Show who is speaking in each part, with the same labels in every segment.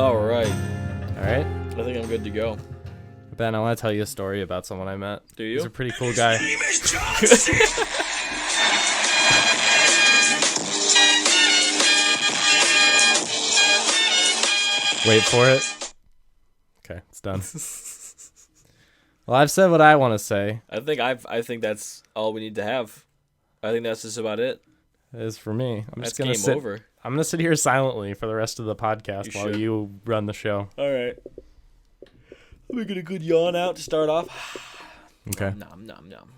Speaker 1: All right.
Speaker 2: All right.
Speaker 1: I think I'm good to go.
Speaker 2: Ben, I want to tell you a story about someone I met.
Speaker 1: Do you?
Speaker 2: He's a pretty cool guy. Wait for it. Okay, it's done. Well, I've said what I want to say.
Speaker 1: I think that's all we need to have. I think that's just about it.
Speaker 2: It is for me. I'm
Speaker 1: That's
Speaker 2: just gonna
Speaker 1: game
Speaker 2: sit.
Speaker 1: over.
Speaker 2: I'm gonna sit here silently for the rest of the podcast while you run the show.
Speaker 1: All right. Let me get a good yawn out to start off.
Speaker 2: Okay.
Speaker 1: Nom nom nom.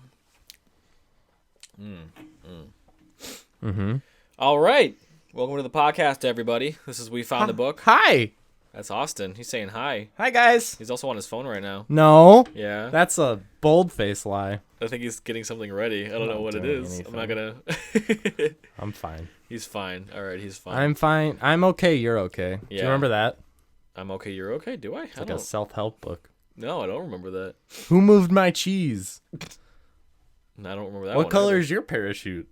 Speaker 2: Mm-hmm.
Speaker 1: All right. Welcome to the podcast, everybody. This is We Found the Book.
Speaker 2: Hi.
Speaker 1: That's Austin. He's saying hi.
Speaker 2: Hi, guys.
Speaker 1: He's also on his phone right now.
Speaker 2: No.
Speaker 1: Yeah.
Speaker 2: That's a bold-faced lie.
Speaker 1: I think he's getting something ready. I don't know what it is.
Speaker 2: anything.
Speaker 1: I'm not gonna.
Speaker 2: I'm fine.
Speaker 1: He's fine. All right, he's fine.
Speaker 2: I'm fine. I'm okay. You're okay. Do you
Speaker 1: Yeah.
Speaker 2: remember that?
Speaker 1: I'm okay. You're okay. Do I?
Speaker 2: It's like a self-help book.
Speaker 1: No, I don't remember that.
Speaker 2: Who moved my cheese?
Speaker 1: No, I don't remember that.
Speaker 2: What
Speaker 1: one
Speaker 2: color
Speaker 1: either.
Speaker 2: is your parachute?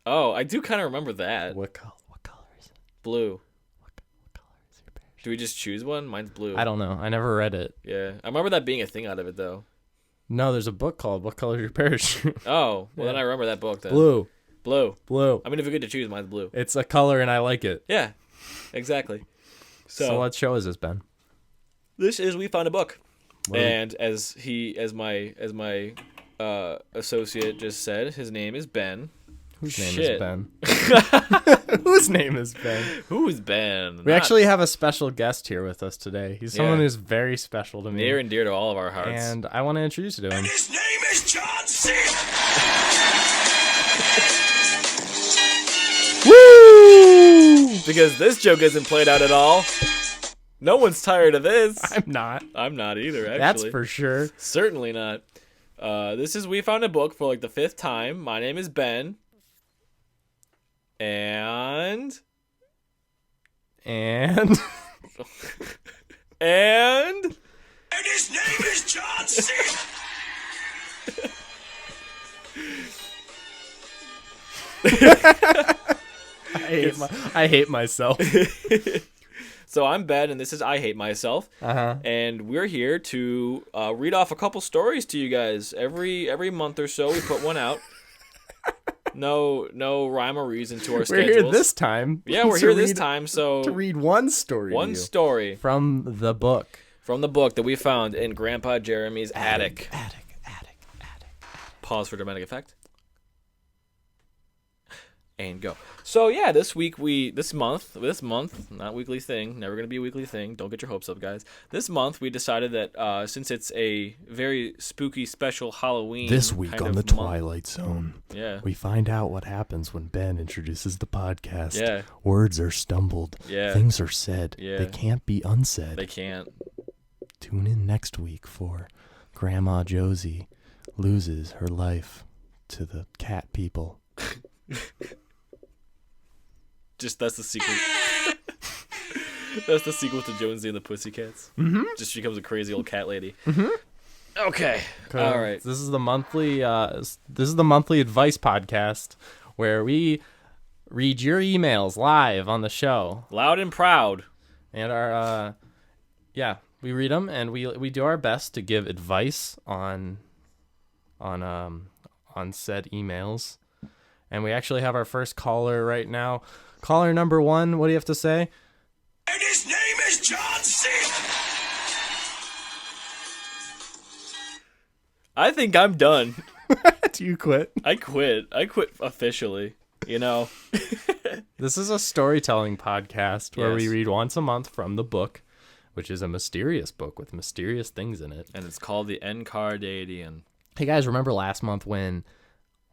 Speaker 1: Oh, I do kind of remember that.
Speaker 2: What color is it?
Speaker 1: Blue.
Speaker 2: What color is your parachute?
Speaker 1: Do we just choose one? Mine's blue.
Speaker 2: I don't know. I never read it.
Speaker 1: Yeah, I remember that being a thing out of it though.
Speaker 2: No, there's a book called What Color is Your Parachute?
Speaker 1: Oh, well
Speaker 2: Yeah.
Speaker 1: then I remember that book then.
Speaker 2: Blue.
Speaker 1: I mean, if we get to choose, mine's blue.
Speaker 2: It's a color and I like it.
Speaker 1: Yeah, exactly.
Speaker 2: So what show is this, Ben?
Speaker 1: This is We Found a Book,
Speaker 2: What are we-
Speaker 1: and as my associate just said, his name is Ben.
Speaker 2: Whose name
Speaker 1: Shit.
Speaker 2: is Ben? Whose name is Ben?
Speaker 1: Who is Ben?
Speaker 2: We actually have a special guest here with us today. He's someone
Speaker 1: Yeah.
Speaker 2: who's very special to me.
Speaker 1: near and dear to all of our hearts.
Speaker 2: And I want to introduce you to him.
Speaker 3: His name is John C.
Speaker 2: Woo!
Speaker 1: Because this joke isn't played out at all. No one's tired of this.
Speaker 2: I'm not.
Speaker 1: I'm not either, actually.
Speaker 2: That's for sure.
Speaker 1: Certainly not. This is We Found a Book for like the 5th time. My name is Ben. And...
Speaker 2: And
Speaker 1: And...
Speaker 3: And his name is John C.
Speaker 2: I hate myself.
Speaker 1: So I'm Ben, and this is I Hate Myself.
Speaker 2: Uh-huh.
Speaker 1: And we're here to read off a couple stories to you guys. Every month or so, we put one out. No rhyme or reason to our
Speaker 2: We're
Speaker 1: schedules.
Speaker 2: here this time.
Speaker 1: Yeah, we're
Speaker 2: to
Speaker 1: here this
Speaker 2: read-
Speaker 1: time. So
Speaker 2: to read one story.
Speaker 1: one
Speaker 2: to you
Speaker 1: story
Speaker 2: from the book.
Speaker 1: from the book that we found in Grandpa Jeremy's attic.
Speaker 2: Attic.
Speaker 1: Pause for dramatic effect. And go. So yeah, this month, not weekly thing, never gonna be a weekly thing. Don't get your hopes up, guys. This month we decided that since it's a very spooky special Halloween.
Speaker 4: This week
Speaker 1: kind
Speaker 4: on
Speaker 1: of
Speaker 4: the
Speaker 1: month-
Speaker 4: Twilight Zone,
Speaker 1: Yeah.
Speaker 4: we find out what happens when Ben introduces the podcast.
Speaker 1: Yeah.
Speaker 4: Words are stumbled.
Speaker 1: Yeah.
Speaker 4: Things are said.
Speaker 1: Yeah.
Speaker 4: They can't be unsaid.
Speaker 1: They can't.
Speaker 4: Tune in next week for Grandma Josie loses her life to the cat people.
Speaker 1: Just that's the sequel. That's the sequel to Jonesy and the Pussycats.
Speaker 2: Mm-hmm.
Speaker 1: Just becomes a crazy old cat lady.
Speaker 2: Mm-hmm.
Speaker 1: Okay. All right.
Speaker 2: This is the monthly advice podcast where we read your emails live on the show.
Speaker 1: Loud and proud.
Speaker 2: And our we read them and we do our best to give advice on said emails. And we actually have our first caller right now. Caller number 1, what do you have to say?
Speaker 3: And his name is John C.
Speaker 1: I think I'm done.
Speaker 2: Do you quit?
Speaker 1: I quit. I quit officially. You know.
Speaker 2: This is a storytelling podcast where we
Speaker 1: Yes.
Speaker 2: read once a month from the book, which is a mysterious book with mysterious things in it.
Speaker 1: And it's called the Encardidian.
Speaker 2: Hey guys, remember last month when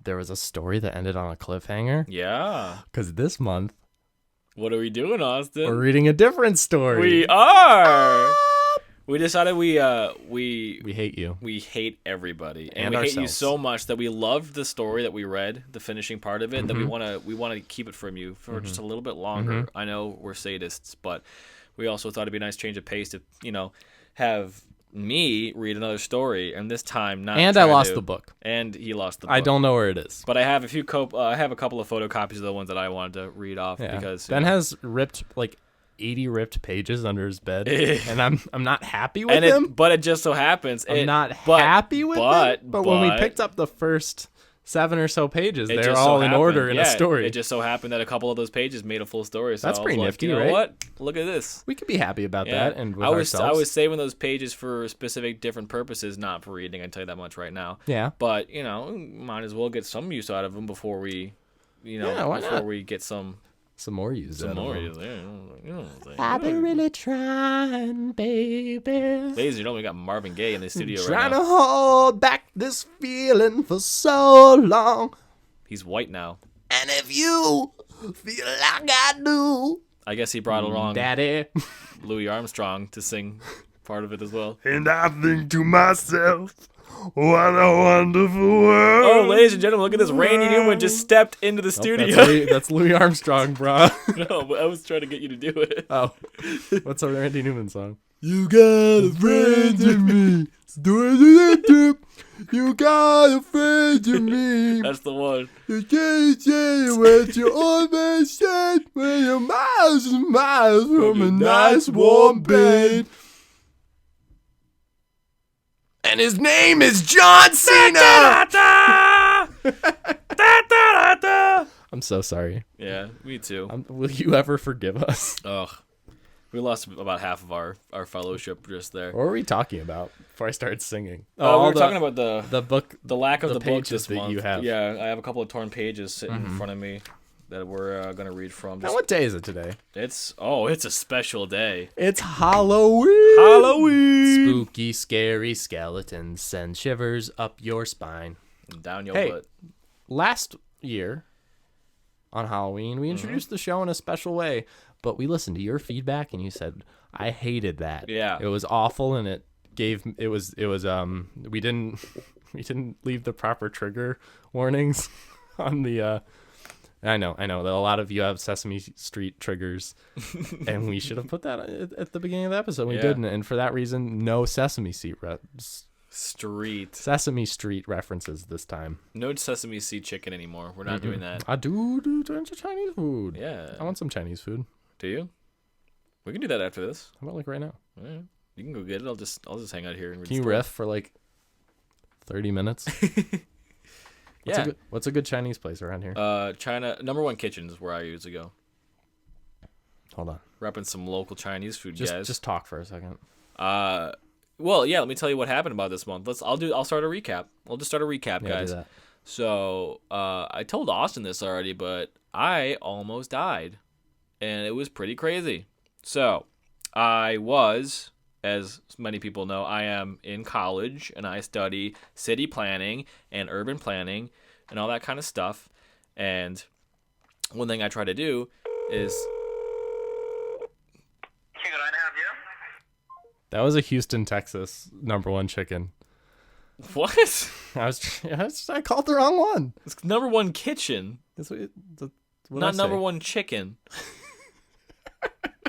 Speaker 2: there was a story that ended on a cliffhanger?
Speaker 1: Yeah.
Speaker 2: Because this month
Speaker 1: What are we doing, Austin?
Speaker 2: we're reading a different story.
Speaker 1: We are. We decided we
Speaker 2: hate you.
Speaker 1: we hate everybody,
Speaker 2: And
Speaker 1: we hate you
Speaker 2: ourselves.
Speaker 1: so much that we loved the story that we read, the finishing part of it, that we
Speaker 2: Mm-hmm.
Speaker 1: want to keep it from you for just a little bit longer. I know we're sadists, but we also thought it'd be a nice change of pace to have me read another story, and this time not.
Speaker 2: And I
Speaker 1: try
Speaker 2: lost
Speaker 1: to-
Speaker 2: the book.
Speaker 1: And he lost the book.
Speaker 2: I don't know where it is.
Speaker 1: But I have I have a couple of photocopies of the ones that I wanted to read off
Speaker 2: Yeah.
Speaker 1: because
Speaker 2: Ben has ripped like 80 ripped pages under his bed, and I'm not happy with him.
Speaker 1: But it just so happens
Speaker 2: I'm not happy with him. But when we picked up the first 7 or so pages, they're all in order in a story.
Speaker 1: It just so happened that a couple of those pages made a full story. So
Speaker 2: That's pretty nifty,
Speaker 1: you know
Speaker 2: right?
Speaker 1: What? Look at this.
Speaker 2: We could be happy about that. And with
Speaker 1: I was saving those pages for specific different purposes, not for reading. I can tell you that much right now.
Speaker 2: Yeah.
Speaker 1: But might as well get some use out of them before we,
Speaker 2: why
Speaker 1: before
Speaker 2: not?
Speaker 1: we get some
Speaker 2: more use.
Speaker 1: Some more use.
Speaker 2: I've been really trying, baby.
Speaker 1: Ladies and gentlemen, we got Marvin Gaye in the studio right
Speaker 2: Trying
Speaker 1: now.
Speaker 2: to hold back this feeling for so long.
Speaker 1: He's white now.
Speaker 2: And if you feel like I do,
Speaker 1: I guess he brought along
Speaker 2: Daddy.
Speaker 1: Louis Armstrong to sing part of it as well.
Speaker 3: And I think to myself, what a wonderful world.
Speaker 1: Oh, ladies and gentlemen, look at this. Randy Newman just stepped into the studio.
Speaker 2: That's Louis Armstrong, bro.
Speaker 1: No, but I was trying to get you to do it.
Speaker 2: Oh, what's a Randy Newman song?
Speaker 4: You got a friend in me. You got a friend in me.
Speaker 1: That's the one.
Speaker 4: You can't say what you always said when you're miles and miles from a nice warm bed. And his name is John Cena. I'm so sorry.
Speaker 1: Yeah, me too.
Speaker 2: Will you ever forgive us?
Speaker 1: Ugh. We lost about half of our fellowship just there.
Speaker 2: What were we talking about before I started singing?
Speaker 1: We were talking about
Speaker 2: the book,
Speaker 1: the lack of the book
Speaker 2: pages
Speaker 1: this
Speaker 2: that
Speaker 1: month.
Speaker 2: you have.
Speaker 1: Yeah, I have a couple of torn pages sitting in front of me that we're gonna read from.
Speaker 2: Now, what day is it today?
Speaker 1: It's a special day.
Speaker 2: It's Halloween.
Speaker 1: Halloween.
Speaker 2: Spooky, scary skeletons send shivers up your spine.
Speaker 1: And down your
Speaker 2: Hey,
Speaker 1: butt.
Speaker 2: last year on Halloween, we introduced the show in a special way, but we listened to your feedback and you said, I hated that.
Speaker 1: Yeah.
Speaker 2: It was awful and we didn't leave the proper trigger warnings on the I know that a lot of you have Sesame Street triggers, and we should have put that at the beginning of the episode. We didn't, and for that reason, no Sesame Street references this time.
Speaker 1: No Sesame Seed chicken anymore. We're not doing that.
Speaker 2: I do Chinese food.
Speaker 1: Yeah.
Speaker 2: I want some Chinese food.
Speaker 1: Do you? We can do that after this.
Speaker 2: How about like right now?
Speaker 1: Yeah. You can go get it. I'll just hang out here and read.
Speaker 2: Can you riff for like 30 minutes? What's a good Chinese place around here?
Speaker 1: China number one kitchen is where I usually go.
Speaker 2: Hold on.
Speaker 1: Repping some local Chinese food, guys.
Speaker 2: Just talk for a second.
Speaker 1: Well, yeah. Let me tell you what happened about this month. I'll start a recap. I'll just start a recap,
Speaker 2: Yeah,
Speaker 1: guys.
Speaker 2: do that.
Speaker 1: So I told Austin this already, but I almost died, and it was pretty crazy. So I was, as many people know, I am in college, and I study city planning and urban planning and all that kind of stuff. And one thing I try to do is...
Speaker 3: Can I have you?
Speaker 2: That was a Houston, Texas #1 chicken.
Speaker 1: What?
Speaker 2: I called the wrong one.
Speaker 1: It's number one kitchen,
Speaker 2: That's what
Speaker 1: not number one chicken.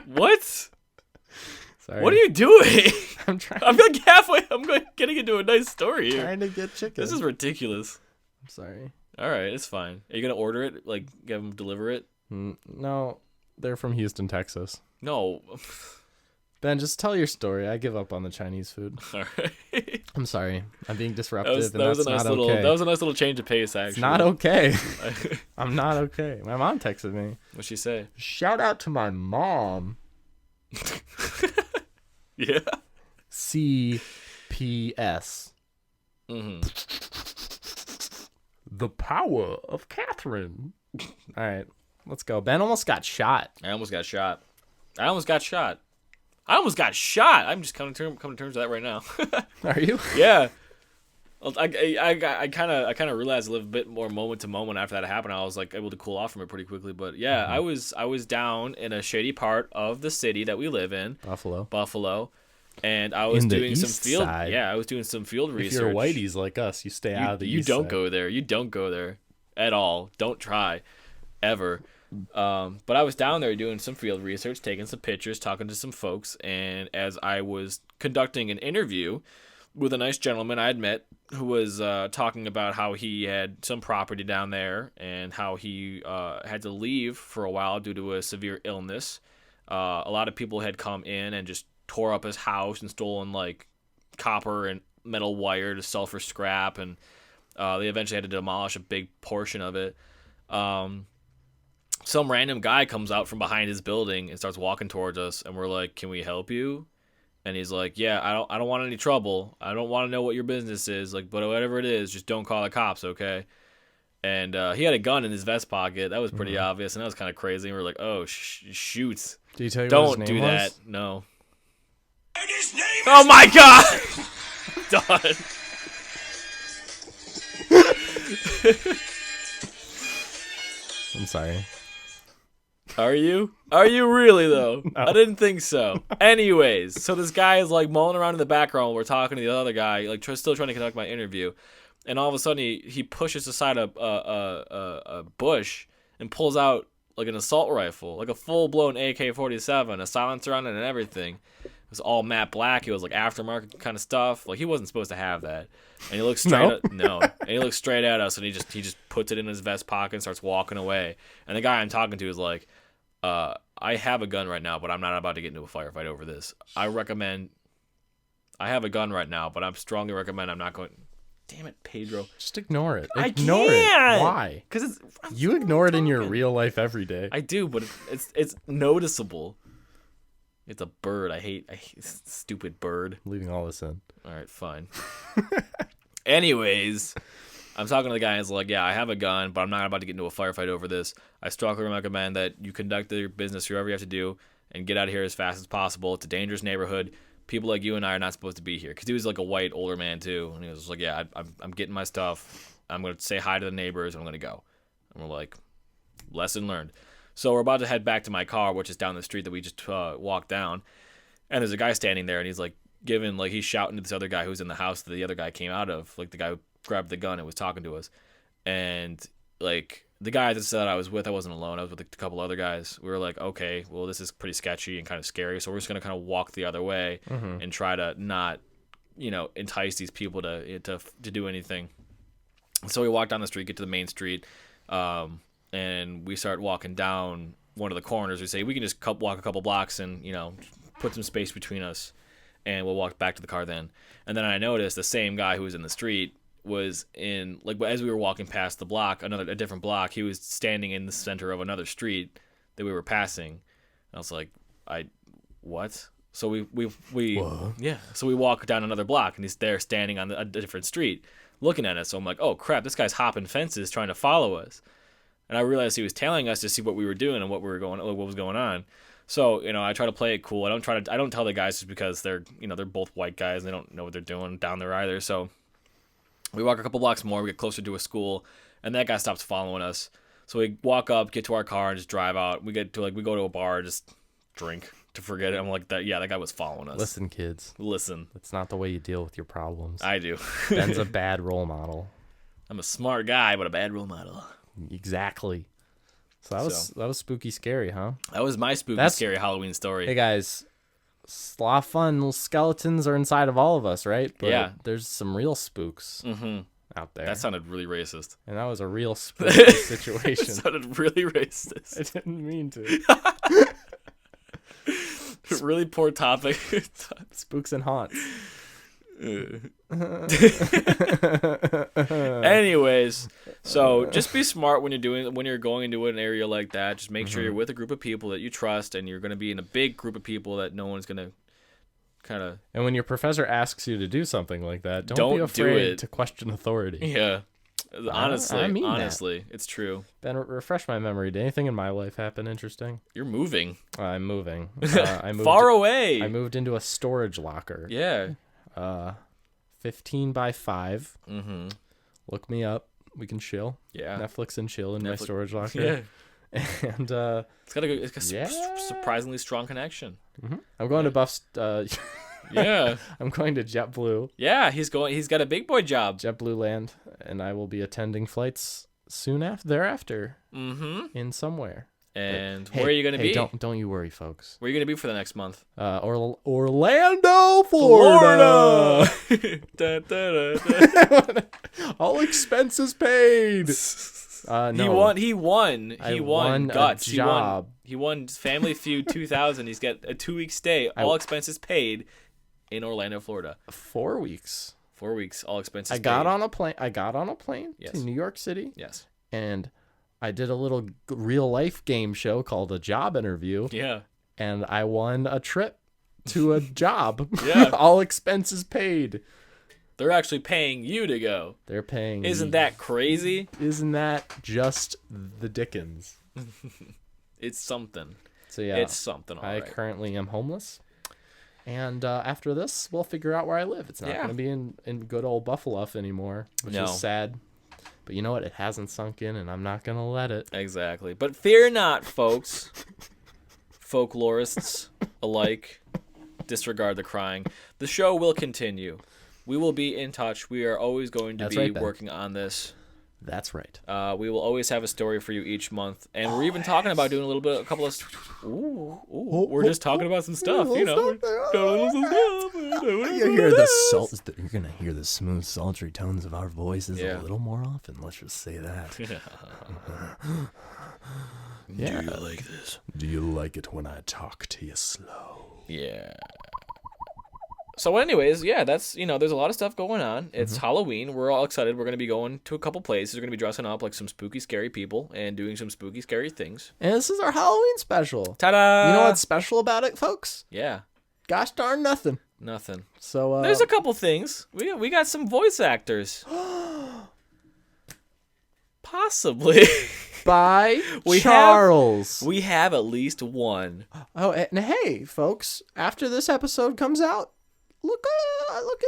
Speaker 1: What?
Speaker 2: Sorry.
Speaker 1: What are you doing?
Speaker 2: I'm trying.
Speaker 1: I'm like halfway. getting into a nice story here.
Speaker 2: trying to get chicken.
Speaker 1: This is ridiculous.
Speaker 2: I'm sorry.
Speaker 1: All right, it's fine. Are you gonna order it? Like, get them deliver it?
Speaker 2: No, they're from Houston, Texas.
Speaker 1: No.
Speaker 2: Ben, just tell your story. I give up on the Chinese food.
Speaker 1: All right.
Speaker 2: I'm sorry. I'm being disruptive,
Speaker 1: That was a nice little.
Speaker 2: okay.
Speaker 1: That was a nice little change of pace, actually.
Speaker 2: It's not okay. I'm not okay. My mom texted me.
Speaker 1: What'd she say?
Speaker 2: Shout out to my mom.
Speaker 1: Yeah.
Speaker 2: CPS.
Speaker 1: Mm-hmm.
Speaker 2: The power of Catherine. All right, let's go. Ben almost got shot.
Speaker 1: I almost got shot. I'm just coming to terms with that right now.
Speaker 2: Are you?
Speaker 1: Yeah. Well, I kind of realized I lived a bit more moment to moment after that happened. I was like able to cool off from it pretty quickly. But yeah, I was down in a shady part of the city that we live in, Buffalo, and I was doing some field.
Speaker 2: Side.
Speaker 1: Yeah, I was doing some field research.
Speaker 2: If you're whiteys like us, you stay out of the
Speaker 1: You
Speaker 2: east
Speaker 1: don't
Speaker 2: side.
Speaker 1: go there. You don't go there at all. Don't try, ever. But I was down there doing some field research, taking some pictures, talking to some folks, and as I was conducting an interview with a nice gentleman I had met who was talking about how he had some property down there and how he had to leave for a while due to a severe illness. A lot of people had come in and just tore up his house and stolen like copper and metal wire to sell for scrap, and they eventually had to demolish a big portion of it. Some random guy comes out from behind his building and starts walking towards us, and we're like, "Can we help you?" And he's like, "Yeah, I don't want any trouble. I don't want to know what your business is, like, but whatever it is, just don't call the cops, okay?" And he had a gun in his vest pocket. That was pretty obvious, and that was kind of crazy. And we were like, "Oh, shoot!
Speaker 2: Did he tell you
Speaker 1: Don't
Speaker 2: what his
Speaker 1: do
Speaker 2: name
Speaker 1: that.
Speaker 2: was?
Speaker 1: No."
Speaker 3: And his name
Speaker 1: Oh my God! Done.
Speaker 2: I'm sorry.
Speaker 1: Are you? Are you really though?
Speaker 2: No.
Speaker 1: I didn't think so. Anyways, so this guy is like mulling around in the background while we're talking to the other guy, like still trying to conduct my interview, and all of a sudden he pushes aside a bush and pulls out like an assault rifle, like a full blown AK-47, a silencer on it and everything. It was all matte black. It was like aftermarket kind of stuff. Like he wasn't supposed to have that. And he looks straight at and he looks straight at us, and he just puts it in his vest pocket and starts walking away. And the guy I'm talking to is like, I have a gun right now, but I'm not about to get into a firefight over this. I have a gun right now, but I strongly recommend I'm not going. Damn it, Pedro.
Speaker 2: Just ignore it.
Speaker 1: I
Speaker 2: Ignore
Speaker 1: can't.
Speaker 2: it. Why?
Speaker 1: Because
Speaker 2: You ignore it in your real life every day.
Speaker 1: I do, but it's noticeable. It's a bird. I hate stupid bird.
Speaker 2: I'm leaving all this in.
Speaker 1: All right, fine. Anyways, I'm talking to the guy, and he's like, "Yeah, I have a gun, but I'm not about to get into a firefight over this. I strongly recommend that you conduct your business, whatever you have to do, and get out of here as fast as possible. It's a dangerous neighborhood. People like you and I are not supposed to be here." Because he was like a white older man too, and he was just like, "Yeah, I'm getting my stuff. I'm gonna say hi to the neighbors, and I'm gonna go." And we're like, lesson learned. So we're about to head back to my car, which is down the street that we just walked down, and there's a guy standing there, and he's like he's shouting to this other guy who's in the house that the other guy came out of, like the guy who grabbed the gun and was talking to us. And like the guy that said I was with, I wasn't alone, I was with a couple other guys. We were like, okay, well, this is pretty sketchy and kind of scary, so we're just gonna kind of walk the other way and try to not, entice these people to do anything. So we walk down the street, get to the main street, and we start walking down one of the corners. We say we can just walk a couple blocks and put some space between us, and we'll walk back to the car then. And then I noticed the same guy who was in the street was in, like, as we were walking past the block, a different block, he was standing in the center of another street that we were passing. And I was like, what? So we
Speaker 2: Whoa.
Speaker 1: yeah. So we walk down another block, and he's there standing on a different street, looking at us. So I'm like, oh crap, this guy's hopping fences trying to follow us. And I realized he was tailing us to see what we were doing and what was going on. So, I try to play it cool. I don't tell the guys just because they're both white guys and they don't know what they're doing down there either. So we walk a couple blocks more, we get closer to a school, and that guy stops following us. So we walk up, get to our car, and just drive out. We go to a bar, just drink to forget it. I'm like, that guy was following us.
Speaker 2: Listen, kids.
Speaker 1: Listen.
Speaker 2: That's not the way you deal with your problems.
Speaker 1: I do.
Speaker 2: Ben's a bad role model.
Speaker 1: I'm a smart guy, but a bad role model.
Speaker 2: Exactly. So that was spooky scary, huh?
Speaker 1: That was my scary Halloween story.
Speaker 2: Hey guys, it's a lot of fun. Little skeletons are inside of all of us, right? But
Speaker 1: yeah.
Speaker 2: There's some real spooks out there.
Speaker 1: That sounded really racist.
Speaker 2: And that was a real spooky situation.
Speaker 1: That sounded really racist.
Speaker 2: I didn't mean to.
Speaker 1: Really poor topic.
Speaker 2: Spooks and haunts.
Speaker 1: Anyways, so just be smart when you're going into an area like that. Just make sure you're with a group of people that you trust, and you're going to be in a big group of people that no one's going to kind of.
Speaker 2: And when your professor asks you to do something like that, don't be afraid to question authority.
Speaker 1: Yeah, honestly,
Speaker 2: that.
Speaker 1: It's true.
Speaker 2: Ben, refresh my memory. Did anything in my life happen interesting?
Speaker 1: You're moving.
Speaker 2: I'm moving. I moved
Speaker 1: far away.
Speaker 2: I moved into a storage locker.
Speaker 1: Yeah.
Speaker 2: 15 by 5.
Speaker 1: Mm-hmm.
Speaker 2: Look me up. We can chill.
Speaker 1: Yeah.
Speaker 2: Netflix and chill in my storage locker.
Speaker 1: Yeah.
Speaker 2: And
Speaker 1: it's got a surprisingly strong connection.
Speaker 2: Mm-hmm. I'm going to Buff's.
Speaker 1: Yeah.
Speaker 2: I'm going to JetBlue.
Speaker 1: Yeah, he's got a big boy job.
Speaker 2: JetBlue land, and I will be attending flights soon thereafter.
Speaker 1: Mm-hmm.
Speaker 2: In somewhere.
Speaker 1: And where are you going to be?
Speaker 2: Don't you worry, folks.
Speaker 1: Where are you going to be for the next month?
Speaker 2: Orlando, Florida.
Speaker 1: Da, da, da, da.
Speaker 2: All expenses paid. No.
Speaker 1: He won.
Speaker 2: I
Speaker 1: He
Speaker 2: won
Speaker 1: won
Speaker 2: a
Speaker 1: guts.
Speaker 2: job.
Speaker 1: He won Family Feud 2000. He's got a 2-week stay, all expenses paid, in Orlando, Florida.
Speaker 2: 4 weeks.
Speaker 1: 4 weeks, all expenses
Speaker 2: I
Speaker 1: paid.
Speaker 2: got on a plane
Speaker 1: Yes.
Speaker 2: to New York City.
Speaker 1: Yes.
Speaker 2: And I did a little real life game show called a job interview.
Speaker 1: Yeah.
Speaker 2: And I won a trip to a job.
Speaker 1: Yeah.
Speaker 2: All expenses paid.
Speaker 1: They're actually paying you to go.
Speaker 2: They're paying.
Speaker 1: Isn't that crazy?
Speaker 2: Isn't that just the Dickens?
Speaker 1: It's something.
Speaker 2: So yeah,
Speaker 1: It's something, all
Speaker 2: I
Speaker 1: right.
Speaker 2: currently am homeless. And after this, we'll figure out where I live. It's not going to be in good old Buffalo anymore, which
Speaker 1: No.
Speaker 2: is sad. But you know what? It hasn't sunk in, and I'm not going to let it.
Speaker 1: Exactly. But fear not, folks. Folklorists alike. Disregard the crying. The show will continue. We will be in touch. We are always going to
Speaker 2: That's
Speaker 1: be
Speaker 2: right, Ben.
Speaker 1: working on this.
Speaker 2: That's right.
Speaker 1: We will always have a story for you each month. And we're even talking about doing a couple of... we're just talking about some stuff, you know.
Speaker 4: You hear the salt. You're gonna hear the smooth, sultry tones of our voices
Speaker 1: Yeah.
Speaker 4: a little more often. Let's just say that.
Speaker 2: Yeah.
Speaker 1: Do you like this?
Speaker 4: Do you like it when I talk to you slow?
Speaker 1: Yeah. So anyways, yeah, that's, there's a lot of stuff going on. It's Halloween. We're all excited. We're going to be going to a couple places. We're going to be dressing up like some spooky, scary people and doing some spooky, scary things.
Speaker 2: And this is our Halloween special.
Speaker 1: Ta-da!
Speaker 2: You know what's special about it, folks?
Speaker 1: Yeah,
Speaker 2: Gosh darn nothing.
Speaker 1: nothing.
Speaker 2: So
Speaker 1: There's a couple things. We got some voice actors. Possibly.
Speaker 2: by
Speaker 1: We
Speaker 2: Charles.
Speaker 1: We have at least one.
Speaker 2: Oh, and hey, folks! After this episode comes out, look in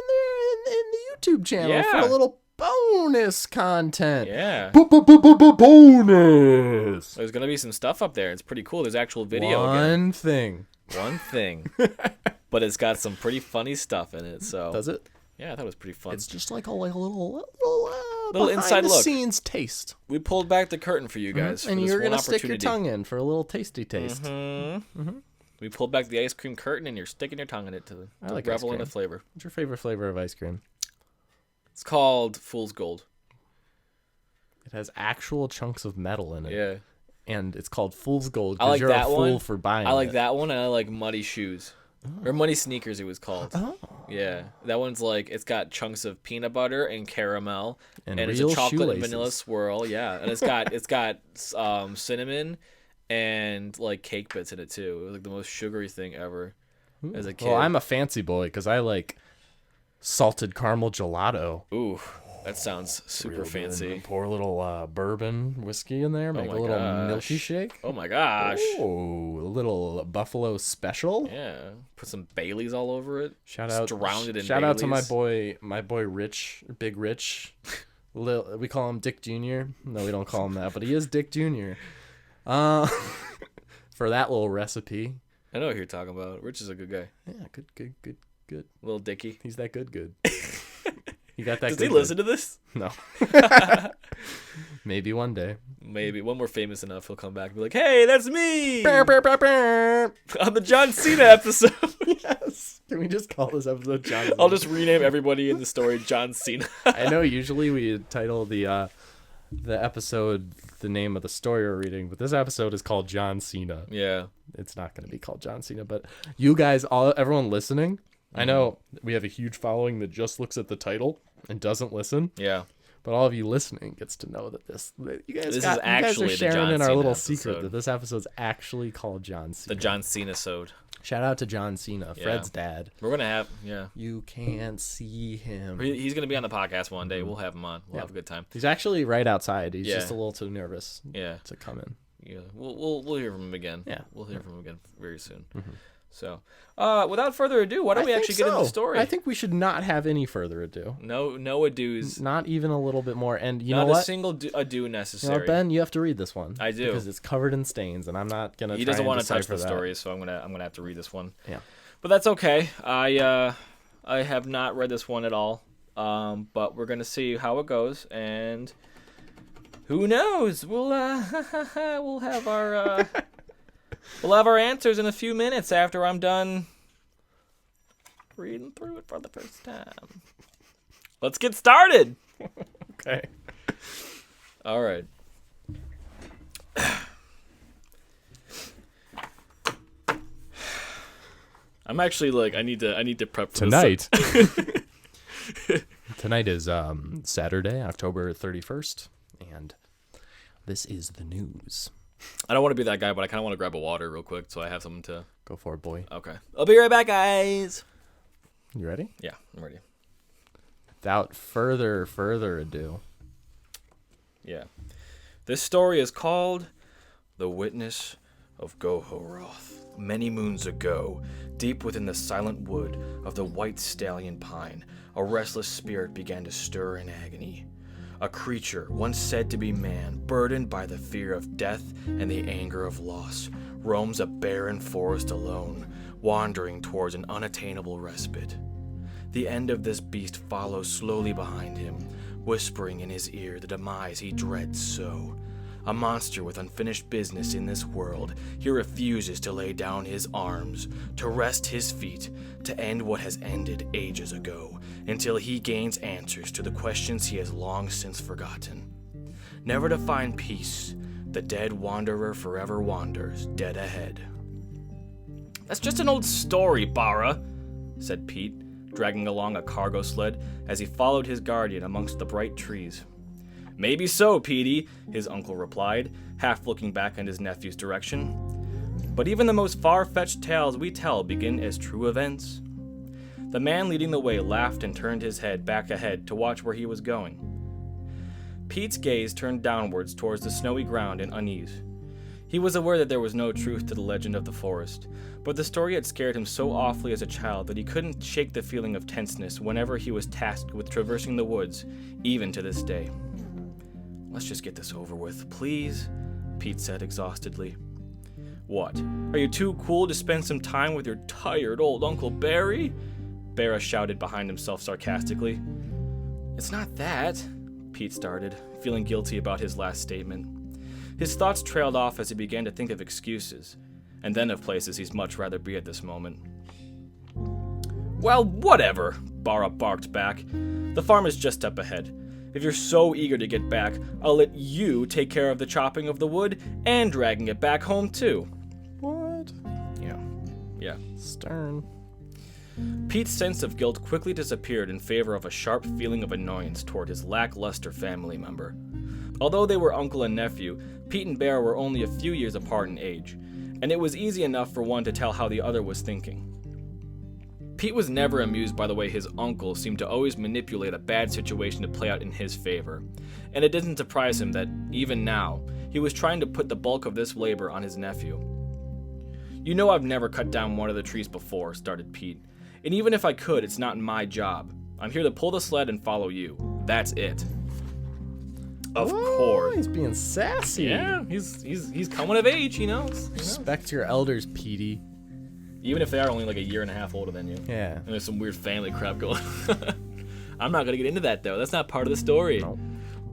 Speaker 2: there in the YouTube channel for
Speaker 1: Yeah.
Speaker 2: a little bonus content.
Speaker 1: Yeah.
Speaker 4: Bonus.
Speaker 1: There's going to be some stuff up there. It's pretty cool. There's actual video again.
Speaker 2: One thing.
Speaker 1: One thing. But it's got some pretty funny stuff in it. So
Speaker 2: Does it?
Speaker 1: yeah, I thought it was pretty fun.
Speaker 2: It's just like a little
Speaker 1: Little inside look.
Speaker 2: scenes taste.
Speaker 1: We pulled back the curtain for you guys.
Speaker 2: And
Speaker 1: for this
Speaker 2: you're
Speaker 1: one
Speaker 2: gonna stick your
Speaker 1: opportunity.
Speaker 2: tongue in for a little tasty taste.
Speaker 1: We pulled back the ice cream curtain, and you're sticking your tongue in it to
Speaker 2: like
Speaker 1: revel
Speaker 2: ice
Speaker 1: in the
Speaker 2: cream.
Speaker 1: flavor.
Speaker 2: What's your favorite flavor of ice cream?
Speaker 1: It's called Fool's Gold.
Speaker 2: It has actual chunks of metal in it.
Speaker 1: Yeah,
Speaker 2: And it's called Fool's Gold
Speaker 1: I
Speaker 2: because
Speaker 1: like
Speaker 2: you're
Speaker 1: that
Speaker 2: a fool
Speaker 1: one.
Speaker 2: for buying
Speaker 1: I like
Speaker 2: it.
Speaker 1: that one, and I like Muddy Shoes. Or Muddy Sneakers, it was called.
Speaker 2: Oh.
Speaker 1: Yeah, that one's like, it's got chunks of peanut butter and caramel,
Speaker 2: And
Speaker 1: it's a
Speaker 2: real
Speaker 1: chocolate and
Speaker 2: shoelaces.
Speaker 1: vanilla swirl. Yeah, and it's got cinnamon and like cake bits in it too. It was like the most sugary thing ever as a kid.
Speaker 2: Well, I'm a fancy boy because I like salted caramel gelato.
Speaker 1: Ooh, that sounds super fancy.
Speaker 2: Pour a little bourbon whiskey in there. Make
Speaker 1: my
Speaker 2: a little
Speaker 1: gosh.
Speaker 2: milky shake.
Speaker 1: Oh my gosh.
Speaker 2: Oh, a little Buffalo special.
Speaker 1: Yeah, put some Baileys all over it.
Speaker 2: Shout out,
Speaker 1: Just drowned it in
Speaker 2: shout out to
Speaker 1: Baileys.
Speaker 2: my boy Rich, Big Rich. We call him Dick Jr. No, we don't call him that, but he is Dick Jr. For that little recipe.
Speaker 1: I know what you're talking about. Rich is a good guy.
Speaker 2: Yeah, good.
Speaker 1: Little Dicky.
Speaker 2: He's that good. He got that.
Speaker 1: Does
Speaker 2: good,
Speaker 1: he listen to this?
Speaker 2: No. Maybe one day.
Speaker 1: Maybe. When we're famous enough, he'll come back and be like, hey, that's me!
Speaker 2: Yes.
Speaker 1: On the John Cena episode.
Speaker 2: Can we just call this episode John?
Speaker 1: I'll just rename everybody in the story John Cena.
Speaker 2: I know usually we title the episode the name of the story we're reading, but this episode is called John Cena.
Speaker 1: Yeah.
Speaker 2: It's not going to be called John Cena, but you guys, everyone listening, I know we have a huge following that just looks at the title and doesn't listen.
Speaker 1: Yeah.
Speaker 2: But all of you listening gets to know that you guys
Speaker 1: This
Speaker 2: are
Speaker 1: is actually the
Speaker 2: sharing
Speaker 1: John
Speaker 2: in our
Speaker 1: Cena
Speaker 2: little
Speaker 1: episode.
Speaker 2: secret that this episode's actually called John Cena.
Speaker 1: The John Cena-sode.
Speaker 2: Shout out to John Cena,
Speaker 1: Yeah.
Speaker 2: Fred's dad.
Speaker 1: We're going to have, yeah.
Speaker 2: You can't see him.
Speaker 1: He's going to be on the podcast one day. We'll have him on. We'll
Speaker 2: Yeah.
Speaker 1: have a good time.
Speaker 2: He's actually right outside. He's
Speaker 1: Yeah.
Speaker 2: just a little too nervous
Speaker 1: Yeah.
Speaker 2: to come in.
Speaker 1: Yeah. We'll hear from him again.
Speaker 2: Yeah.
Speaker 1: We'll hear from him again very soon. So, without further ado, why don't we actually get into the story?
Speaker 2: I think we should not have any further ado.
Speaker 1: No ados.
Speaker 2: Not even a little bit more. And you
Speaker 1: Not
Speaker 2: know
Speaker 1: a
Speaker 2: what?
Speaker 1: single ado
Speaker 2: You know
Speaker 1: necessary.
Speaker 2: what, Ben? You have to read this one.
Speaker 1: I do.
Speaker 2: Because it's covered in stains, and I'm not gonna.
Speaker 1: He
Speaker 2: try
Speaker 1: doesn't
Speaker 2: and
Speaker 1: want to touch
Speaker 2: decipher
Speaker 1: the
Speaker 2: that.
Speaker 1: story, so I'm gonna have to read this one.
Speaker 2: Yeah.
Speaker 1: But that's okay. I have not read this one at all. But we're gonna see how it goes, and who knows? We'll have our we'll have our answers in a few minutes after I'm done reading through it for the first time. Let's get started.
Speaker 2: Okay.
Speaker 1: All right. I'm actually like I need to prep for
Speaker 2: Tonight.
Speaker 1: This.
Speaker 2: Tonight is Saturday, October 31st, and this is the news.
Speaker 1: I don't want to be that guy, but I kind of want to grab a water real quick so I have something to.
Speaker 2: Go for it, boy.
Speaker 1: Okay, I'll be right back, guys.
Speaker 2: You ready?
Speaker 1: Yeah, I'm ready.
Speaker 2: Without further ado.
Speaker 1: Yeah, this story is called "The Witness of Gohoroth." Many moons ago, deep within the silent wood of the white stallion pine, a restless spirit began to stir in agony. A creature once said to be man, burdened by the fear of death and the anger of loss, roams a barren forest alone, wandering towards an unattainable respite. The end of this beast follows slowly behind him, whispering in his ear the demise he dreads so. A monster with unfinished business in this world, he refuses to lay down his arms, to rest his feet, to end what has ended ages ago, until he gains answers to the questions he has long since forgotten. Never to find peace, the dead wanderer forever wanders, dead ahead. That's just an old story, Bara, said Pete, dragging along a cargo sled as he followed his guardian amongst the bright trees. Maybe so, Petey, his uncle replied, half looking back in his nephew's direction. But even the most far-fetched tales we tell begin as true events. The man leading the way laughed and turned his head back ahead to watch where he was going. Pete's gaze turned downwards towards the snowy ground in unease. He was aware that there was no truth to the legend of the forest, but the story had scared him so awfully as a child that he couldn't shake the feeling of tenseness whenever he was tasked with traversing the woods, even to this day. Let's just get this over with, please, Pete said exhaustedly. What? Are you too cool to spend some time with your tired old Uncle Barry? Bara shouted behind himself sarcastically. It's not that, Pete started, feeling guilty about his last statement. His thoughts trailed off as he began to think of excuses, and then of places he'd much rather be at this moment. Well, whatever, Bara barked back. The farm is just up ahead. If you're so eager to get back, I'll let you take care of the chopping of the wood and dragging it back home, too.
Speaker 2: What?
Speaker 1: Yeah.
Speaker 2: Stern.
Speaker 1: Pete's sense of guilt quickly disappeared in favor of a sharp feeling of annoyance toward his lackluster family member. Although they were uncle and nephew, Pete and Bear were only a few years apart in age, and it was easy enough for one to tell how the other was thinking. Pete was never amused by the way his uncle seemed to always manipulate a bad situation to play out in his favor, and it didn't surprise him that, even now, he was trying to put the bulk of this labor on his nephew. You know I've never cut down one of the trees before, started Pete, and even if I could, it's not my job. I'm here to pull the sled and follow you. That's it. Of course.
Speaker 2: He's being sassy.
Speaker 1: Yeah, he's coming of age, he knows.
Speaker 2: Respect your elders, Petey.
Speaker 1: Even if they are only like a year and a half older than you.
Speaker 2: Yeah.
Speaker 1: And there's some weird family crap going on. I'm not going to get into that, though. That's not part of the story.
Speaker 2: Nope.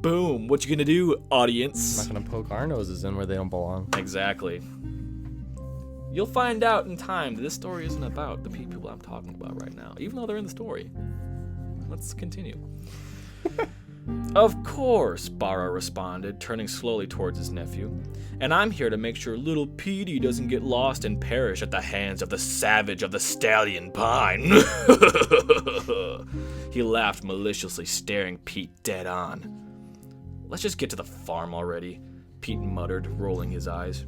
Speaker 1: Boom. What you going to do, audience?
Speaker 2: I'm not going to poke our noses in where they don't belong.
Speaker 1: Exactly. You'll find out in time that this story isn't about the people I'm talking about right now, even though they're in the story. Let's continue. Of course, Bara responded, turning slowly towards his nephew. And I'm here to make sure little Petey doesn't get lost and perish at the hands of the savage of the stallion pine. He laughed maliciously, staring Pete dead on. Let's just get to the farm already, Pete muttered, rolling his eyes.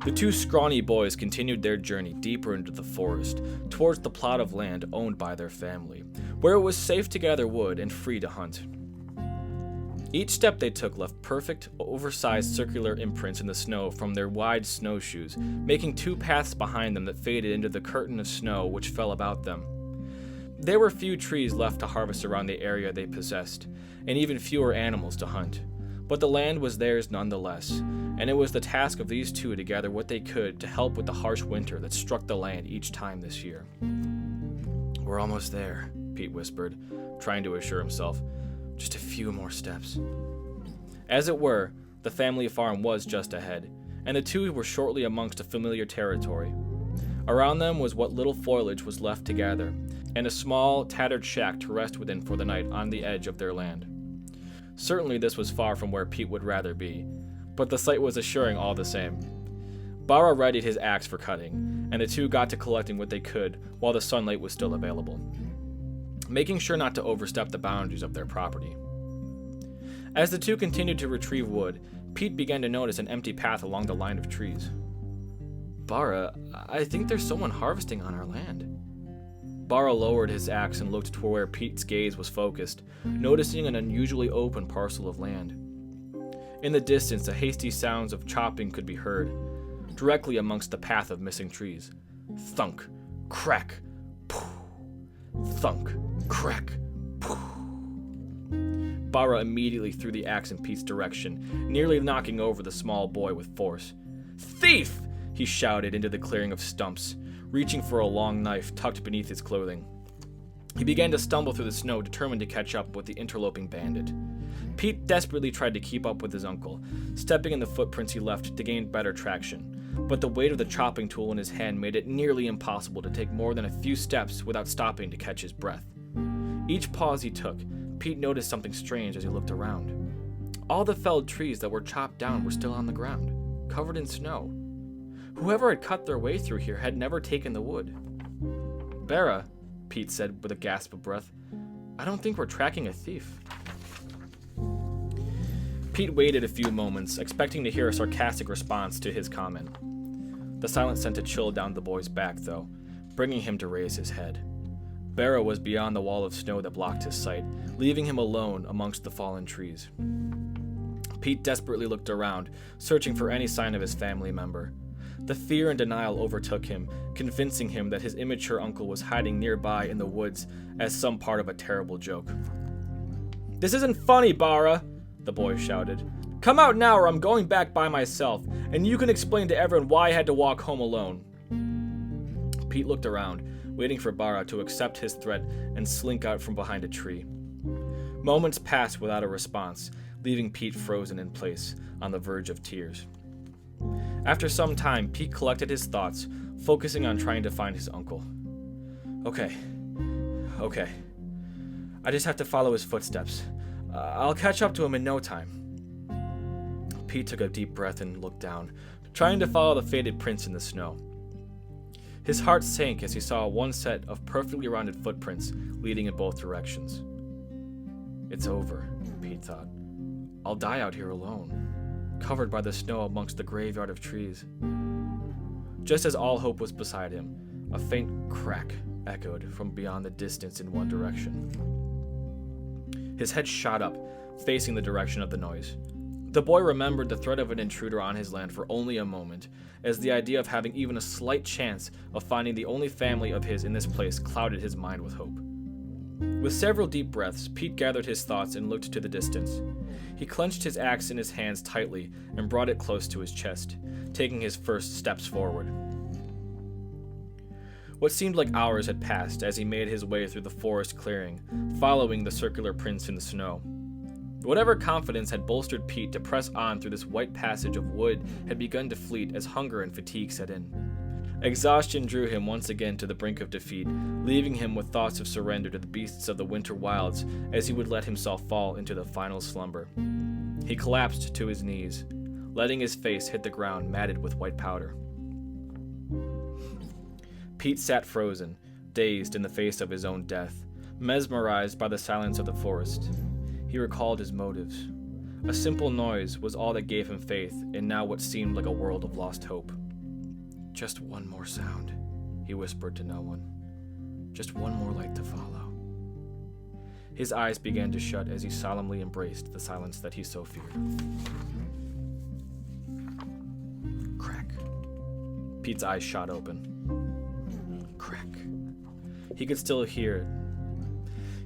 Speaker 1: The two scrawny boys continued their journey deeper into the forest, towards the plot of land owned by their family, where it was safe to gather wood and free to hunt. Each step they took left perfect, oversized circular imprints in the snow from their wide snowshoes, making two paths behind them that faded into the curtain of snow which fell about them. There were few trees left to harvest around the area they possessed, and even fewer animals to hunt. But the land was theirs nonetheless, and it was the task of these two to gather what they could to help with the harsh winter that struck the land each time this year. We're almost there, Pete whispered, trying to assure himself. Just a few more steps. As it were, the family farm was just ahead, and the two were shortly amongst a familiar territory. Around them was what little foliage was left to gather, and a small, tattered shack to rest within for the night on the edge of their land. Certainly this was far from where Pete would rather be, but the sight was assuring all the same. Bara readied his axe for cutting, and the two got to collecting what they could while the sunlight was still available, making sure not to overstep the boundaries of their property. As the two continued to retrieve wood, Pete began to notice an empty path along the line of trees. Bara, I think there's someone harvesting on our land. Bara lowered his axe and looked toward where Pete's gaze was focused, noticing an unusually open parcel of land. In the distance, the hasty sounds of chopping could be heard, directly amongst the path of missing trees. Thunk, crack, poof. Thunk, crack, poof. Bara immediately threw the axe in Pete's direction, nearly knocking over the small boy with force. Thief! He shouted into the clearing of stumps, reaching for a long knife tucked beneath his clothing. He began to stumble through the snow, determined to catch up with the interloping bandit. Pete desperately tried to keep up with his uncle, stepping in the footprints he left to gain better traction, but the weight of the chopping tool in his hand made it nearly impossible to take more than a few steps without stopping to catch his breath. Each pause he took, Pete noticed something strange as he looked around. All the felled trees that were chopped down were still on the ground, covered in snow. Whoever had cut their way through here had never taken the wood. Bara, Pete said with a gasp of breath, I don't think we're tracking a thief. Pete waited a few moments, expecting to hear a sarcastic response to his comment. The silence sent a chill down the boy's back, though, bringing him to raise his head. Bara was beyond the wall of snow that blocked his sight, leaving him alone amongst the fallen trees. Pete desperately looked around, searching for any sign of his family member. The fear and denial overtook him, convincing him that his immature uncle was hiding nearby in the woods as some part of a terrible joke. This isn't funny, Bara, the boy shouted. Come out now or I'm going back by myself, and you can explain to everyone why I had to walk home alone. Pete looked around, waiting for Bara to accept his threat and slink out from behind a tree. Moments passed without a response, leaving Pete frozen in place, on the verge of tears. After some time, Pete collected his thoughts, focusing on trying to find his uncle. Okay. I just have to follow his footsteps. I'll catch up to him in no time. Pete took a deep breath and looked down, trying to follow the faded prints in the snow. His heart sank as he saw one set of perfectly rounded footprints leading in both directions. It's over, Pete thought. I'll die out here alone, covered by the snow amongst the graveyard of trees. Just as all hope was beside him, a faint crack echoed from beyond the distance in one direction. His head shot up, facing the direction of the noise. The boy remembered the threat of an intruder on his land for only a moment, as the idea of having even a slight chance of finding the only family of his in this place clouded his mind with hope. With several deep breaths, Pete gathered his thoughts and looked to the distance. He clenched his axe in his hands tightly and brought it close to his chest, taking his first steps forward. What seemed like hours had passed as he made his way through the forest clearing, following the circular prints in the snow. Whatever confidence had bolstered Pete to press on through this white passage of wood had begun to fleet as hunger and fatigue set in. Exhaustion drew him once again to the brink of defeat, leaving him with thoughts of surrender to the beasts of the winter wilds as he would let himself fall into the final slumber. He collapsed to his knees, letting his face hit the ground matted with white powder. Pete sat frozen, dazed in the face of his own death, mesmerized by the silence of the forest. He recalled his motives. A simple noise was all that gave him faith in now what seemed like a world of lost hope. Just one more sound, he whispered to no one. Just one more light to follow. His eyes began to shut as he solemnly embraced the silence that he so feared. Crack. Pete's eyes shot open. Crack. He could still hear it.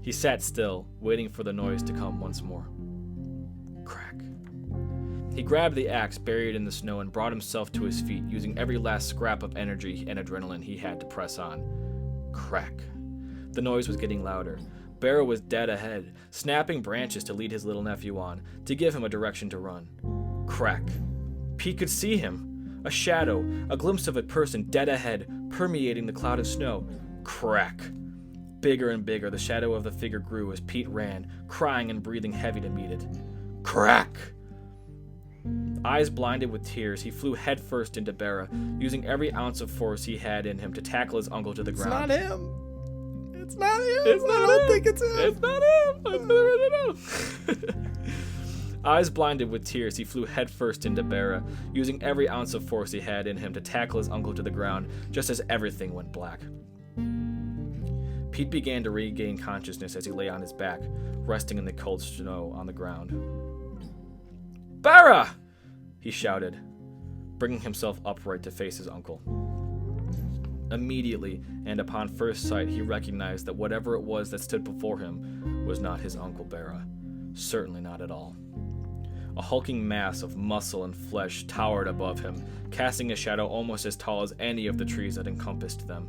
Speaker 1: He sat still, waiting for the noise to come once more. Crack. He grabbed the axe buried in the snow and brought himself to his feet, using every last scrap of energy and adrenaline he had to press on. Crack. The noise was getting louder. Bara was dead ahead, snapping branches to lead his little nephew on, to give him a direction to run. Crack. Pete could see him. A shadow, a glimpse of a person dead ahead, permeating the cloud of snow. Crack. Bigger and bigger, the shadow of the figure grew as Pete ran, crying and breathing heavy to meet it. Crack! Eyes blinded with tears, he flew headfirst into Bera, using every ounce of force he had in him to tackle his uncle to the ground.
Speaker 4: It's not him. It's not him.
Speaker 1: It's not
Speaker 4: I don't
Speaker 1: him.
Speaker 4: think it's him.
Speaker 1: It's not him. I really know. Eyes blinded with tears, he flew headfirst into Bera, using every ounce of force he had in him to tackle his uncle to the ground, just as everything went black. Pete began to regain consciousness as he lay on his back, resting in the cold snow on the ground. Bera! He shouted, bringing himself upright to face his uncle. Immediately, and upon first sight, he recognized that whatever it was that stood before him was not his Uncle Bera. Certainly not at all. A hulking mass of muscle and flesh towered above him, casting a shadow almost as tall as any of the trees that encompassed them.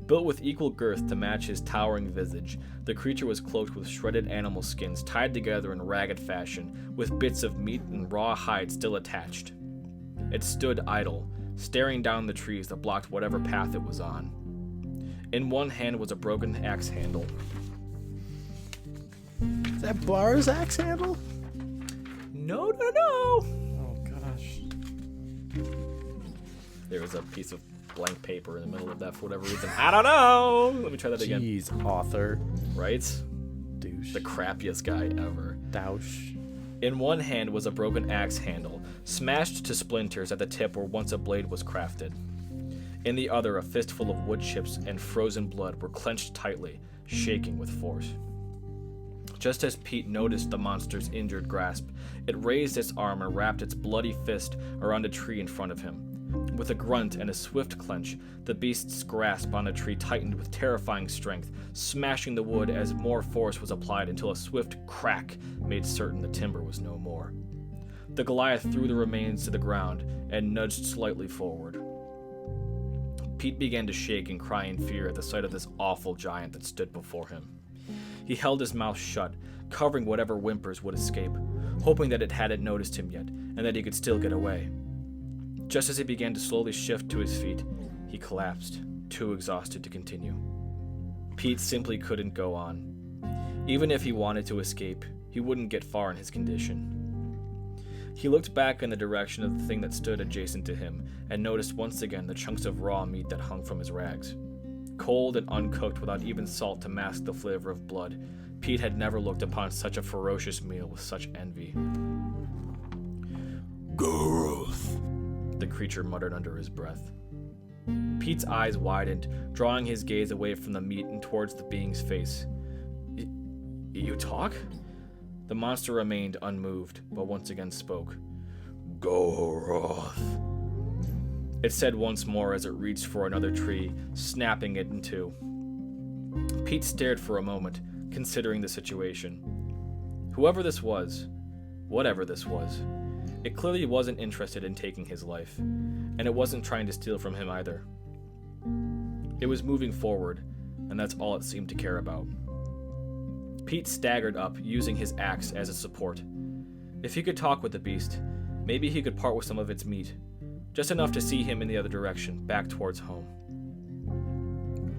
Speaker 1: Built with equal girth to match his towering visage, the creature was cloaked with shredded animal skins tied together in ragged fashion, with bits of meat and raw hide still attached. It stood idle, staring down the trees that blocked whatever path it was on. In one hand was a broken axe handle.
Speaker 4: Is that Bar's axe handle?
Speaker 1: No.
Speaker 4: Oh gosh.
Speaker 1: There was a piece of blank paper in the middle of that for whatever reason. I don't know. Let me try that again.
Speaker 2: Jeez, author.
Speaker 1: Right?
Speaker 4: Douche.
Speaker 1: The crappiest guy ever.
Speaker 2: Douche.
Speaker 1: In one hand was a broken axe handle, smashed to splinters at the tip where once a blade was crafted. In the other, a fistful of wood chips and frozen blood were clenched tightly, shaking with force. Just as Pete noticed the monster's injured grasp, it raised its arm and wrapped its bloody fist around a tree in front of him. With a grunt and a swift clench, the beast's grasp on the tree tightened with terrifying strength, smashing the wood as more force was applied until a swift crack made certain the timber was no more. The Goliath threw the remains to the ground and nudged slightly forward. Pete began to shake and cry in fear at the sight of this awful giant that stood before him. He held his mouth shut, covering whatever whimpers would escape, hoping that it hadn't noticed him yet, and that he could still get away. Just as he began to slowly shift to his feet, he collapsed, too exhausted to continue. Pete simply couldn't go on. Even if he wanted to escape, he wouldn't get far in his condition. He looked back in the direction of the thing that stood adjacent to him, and noticed once again the chunks of raw meat that hung from his rags. Cold and uncooked without even salt to mask the flavor of blood, Pete had never looked upon such a ferocious meal with such envy.
Speaker 3: Gohoroth.
Speaker 1: The creature muttered under his breath. Pete's eyes widened, drawing his gaze away from the meat and towards the being's face. You talk? The monster remained unmoved, but once again spoke.
Speaker 3: Gohoroth.
Speaker 1: It said once more as it reached for another tree, snapping it in two. Pete stared for a moment, considering the situation. Whoever this was, whatever this was, it clearly wasn't interested in taking his life, and it wasn't trying to steal from him either. It was moving forward, and that's all it seemed to care about. Pete staggered up, using his axe as a support. If he could talk with the beast, maybe he could part with some of its meat, just enough to see him in the other direction, back towards home.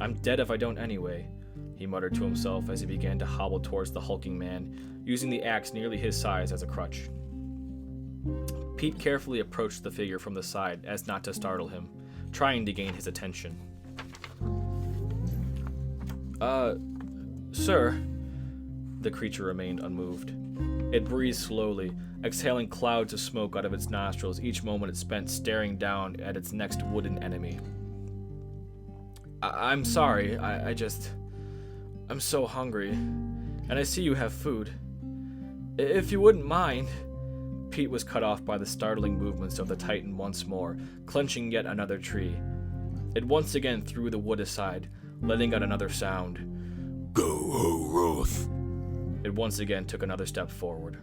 Speaker 1: I'm dead if I don't anyway, he muttered to himself as he began to hobble towards the hulking man, using the axe nearly his size as a crutch. Pete carefully approached the figure from the side as not to startle him, trying to gain his attention. Sir. The creature remained unmoved. It breathed slowly, exhaling clouds of smoke out of its nostrils each moment it spent staring down at its next wooden enemy. I'm sorry, I'm so hungry, and I see you have food. If you wouldn't mind... Pete was cut off by the startling movements of the Titan once more, clenching yet another tree. It once again threw the wood aside, letting out another sound.
Speaker 3: Gohoroth.
Speaker 1: It once again took another step forward.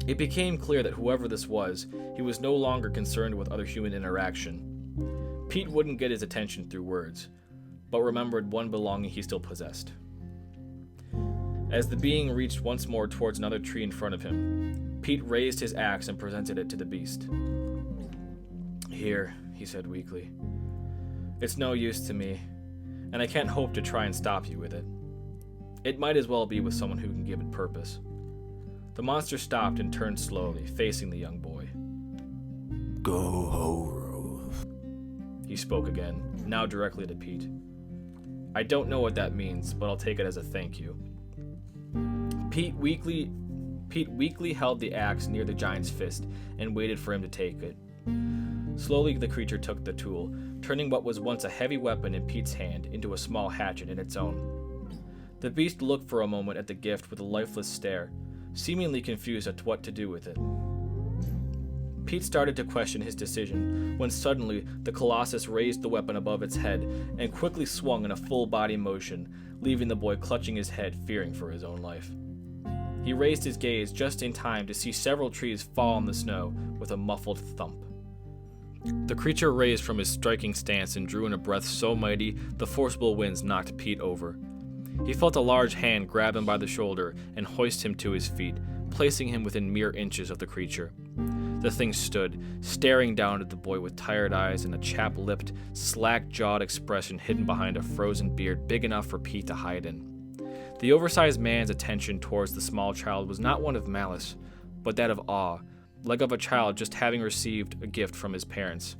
Speaker 1: It became clear that whoever this was, he was no longer concerned with other human interaction. Pete wouldn't get his attention through words, but remembered one belonging he still possessed. As the being reached once more towards another tree in front of him, Pete raised his axe and presented it to the beast. Here, he said weakly. It's no use to me, and I can't hope to try and stop you with it. It might as well be with someone who can give it purpose. The monster stopped and turned slowly, facing the young boy.
Speaker 3: Gohoroth.
Speaker 1: He spoke again, now directly to Pete. I don't know what that means, but I'll take it as a thank you. Pete weakly held the axe near the giant's fist and waited for him to take it. Slowly, the creature took the tool, turning what was once a heavy weapon in Pete's hand into a small hatchet in its own. The beast looked for a moment at the gift with a lifeless stare, seemingly confused as to what to do with it. Pete started to question his decision when suddenly the Colossus raised the weapon above its head and quickly swung in a full body motion, leaving the boy clutching his head, fearing for his own life. He raised his gaze just in time to see several trees fall in the snow with a muffled thump. The creature raised from his striking stance and drew in a breath so mighty the forcible winds knocked Pete over. He felt a large hand grab him by the shoulder and hoist him to his feet, placing him within mere inches of the creature. The thing stood, staring down at the boy with tired eyes and a chap-lipped, slack-jawed expression hidden behind a frozen beard big enough for Pete to hide in. The oversized man's attention towards the small child was not one of malice, but that of awe, like of a child just having received a gift from his parents.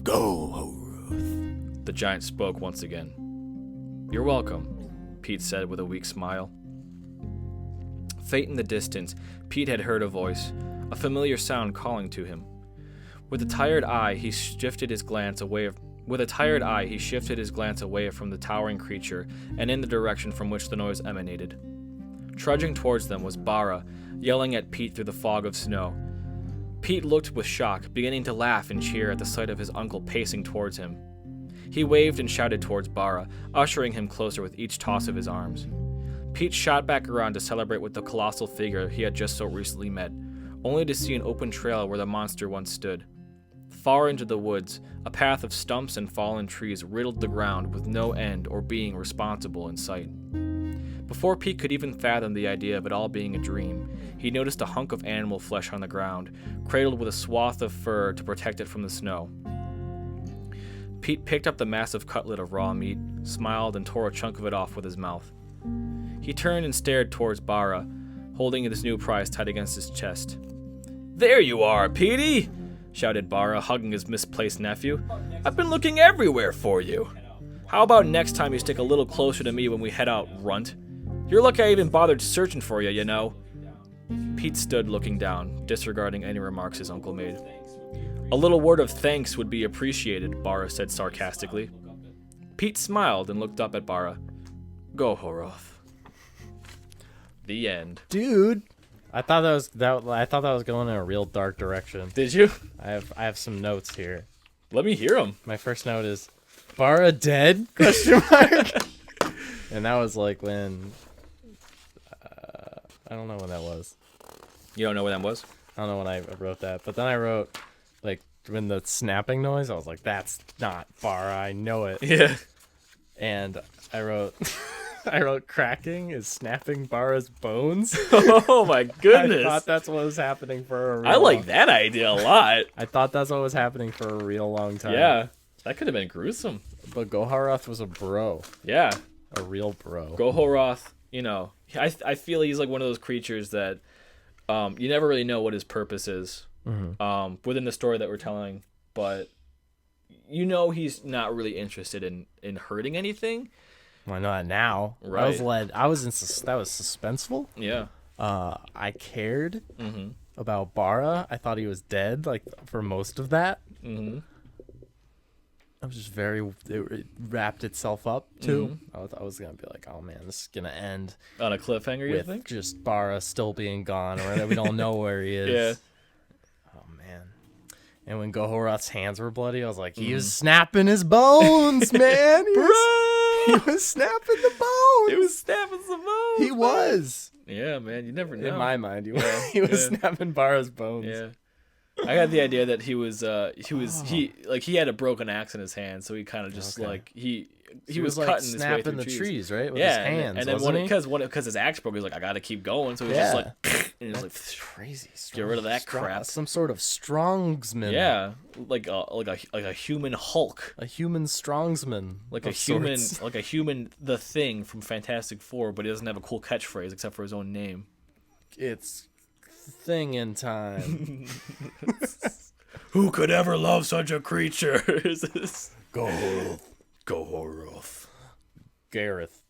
Speaker 3: Gohoroth.
Speaker 1: The giant spoke once again. You're welcome, Pete said with a weak smile. Fate in the distance, Pete had heard a voice, a familiar sound calling to him. With a tired eye, he shifted his glance away from the towering creature and in the direction from which the noise emanated. Trudging towards them was Bara, yelling at Pete through the fog of snow. Pete looked with shock, beginning to laugh and cheer at the sight of his uncle pacing towards him. He waved and shouted towards Bara, ushering him closer with each toss of his arms. Pete shot back around to celebrate with the colossal figure he had just so recently met, only to see an open trail where the monster once stood. Far into the woods, a path of stumps and fallen trees riddled the ground with no end or being responsible in sight. Before Pete could even fathom the idea of it all being a dream, he noticed a hunk of animal flesh on the ground, cradled with a swath of fur to protect it from the snow. Pete picked up the massive cutlet of raw meat, smiled, and tore a chunk of it off with his mouth. He turned and stared towards Bara, holding his new prize tight against his chest. There you are, Petey! Shouted Bara, hugging his misplaced nephew. I've been looking everywhere for you. How about next time you stick a little closer to me when we head out, runt? You're lucky I even bothered searching for you, you know. Pete stood looking down, disregarding any remarks his uncle made. A little word of thanks would be appreciated, Bara said sarcastically. Pete smiled and looked up at Bara. Gohoroth. The end.
Speaker 2: Dude, I thought that was going in a real dark direction.
Speaker 1: Did you?
Speaker 2: I have some notes here.
Speaker 1: Let me hear them.
Speaker 2: My first note is Bara dead? Question mark. And that was like when I don't know when that was.
Speaker 1: You don't know when that was?
Speaker 2: I don't know when I wrote that, but then I wrote like when the snapping noise. I was like, that's not Bara. I know it.
Speaker 1: Yeah.
Speaker 2: And I wrote cracking is snapping Bara's bones.
Speaker 1: Oh my goodness.
Speaker 2: I thought that's what was happening for a real
Speaker 1: I like that idea a lot.
Speaker 2: I thought that's what was happening for a real long time.
Speaker 1: Yeah. That could have been gruesome.
Speaker 2: But Gohoroth was a bro.
Speaker 1: Yeah.
Speaker 2: A real bro.
Speaker 1: Gohoroth, you know, I feel he's like one of those creatures that you never really know what his purpose is within the story that we're telling, but you know he's not really interested in hurting anything.
Speaker 2: Well, I know that now.
Speaker 1: Right.
Speaker 2: That was suspenseful.
Speaker 1: Yeah.
Speaker 2: I cared about Bara. I thought he was dead, like, for most of that.
Speaker 1: Mm-hmm.
Speaker 2: I was just it wrapped itself up, too. I was going to be like, oh, man, this is going to end
Speaker 1: On a cliffhanger, you
Speaker 2: with
Speaker 1: think?
Speaker 2: just Bara still being gone, or we don't know where he is.
Speaker 1: Yeah.
Speaker 2: Oh, man. And when Gohoroth's hands were bloody, I was like, he was snapping his bones, man. He was snapping the bones.
Speaker 1: It was snapping some bones.
Speaker 2: He was.
Speaker 1: Yeah, man, you never know.
Speaker 2: In my mind, he was snapping Bara's bones.
Speaker 1: Yeah. I got the idea that he had a broken axe in his hand, so he kind of just like he was
Speaker 2: like
Speaker 1: cutting his way
Speaker 2: snapping
Speaker 1: through
Speaker 2: the trees, right? With
Speaker 1: yeah,
Speaker 2: his hands.
Speaker 1: and then because his axe broke, he was like, I got to keep going, so he was just like And it's like,
Speaker 2: Crazy.
Speaker 1: get rid of that crap.
Speaker 2: Some sort of strongsman.
Speaker 1: Yeah, like a human Hulk,
Speaker 2: A human strongsman.
Speaker 1: like
Speaker 2: of
Speaker 1: a human,
Speaker 2: sorts.
Speaker 1: like a human, the Thing from Fantastic Four, but he doesn't have a cool catchphrase except for his own name.
Speaker 2: It's thing in time.
Speaker 1: Who could ever love such a creature?
Speaker 3: Gohoroth.
Speaker 1: Gohoroth.
Speaker 2: Gareth.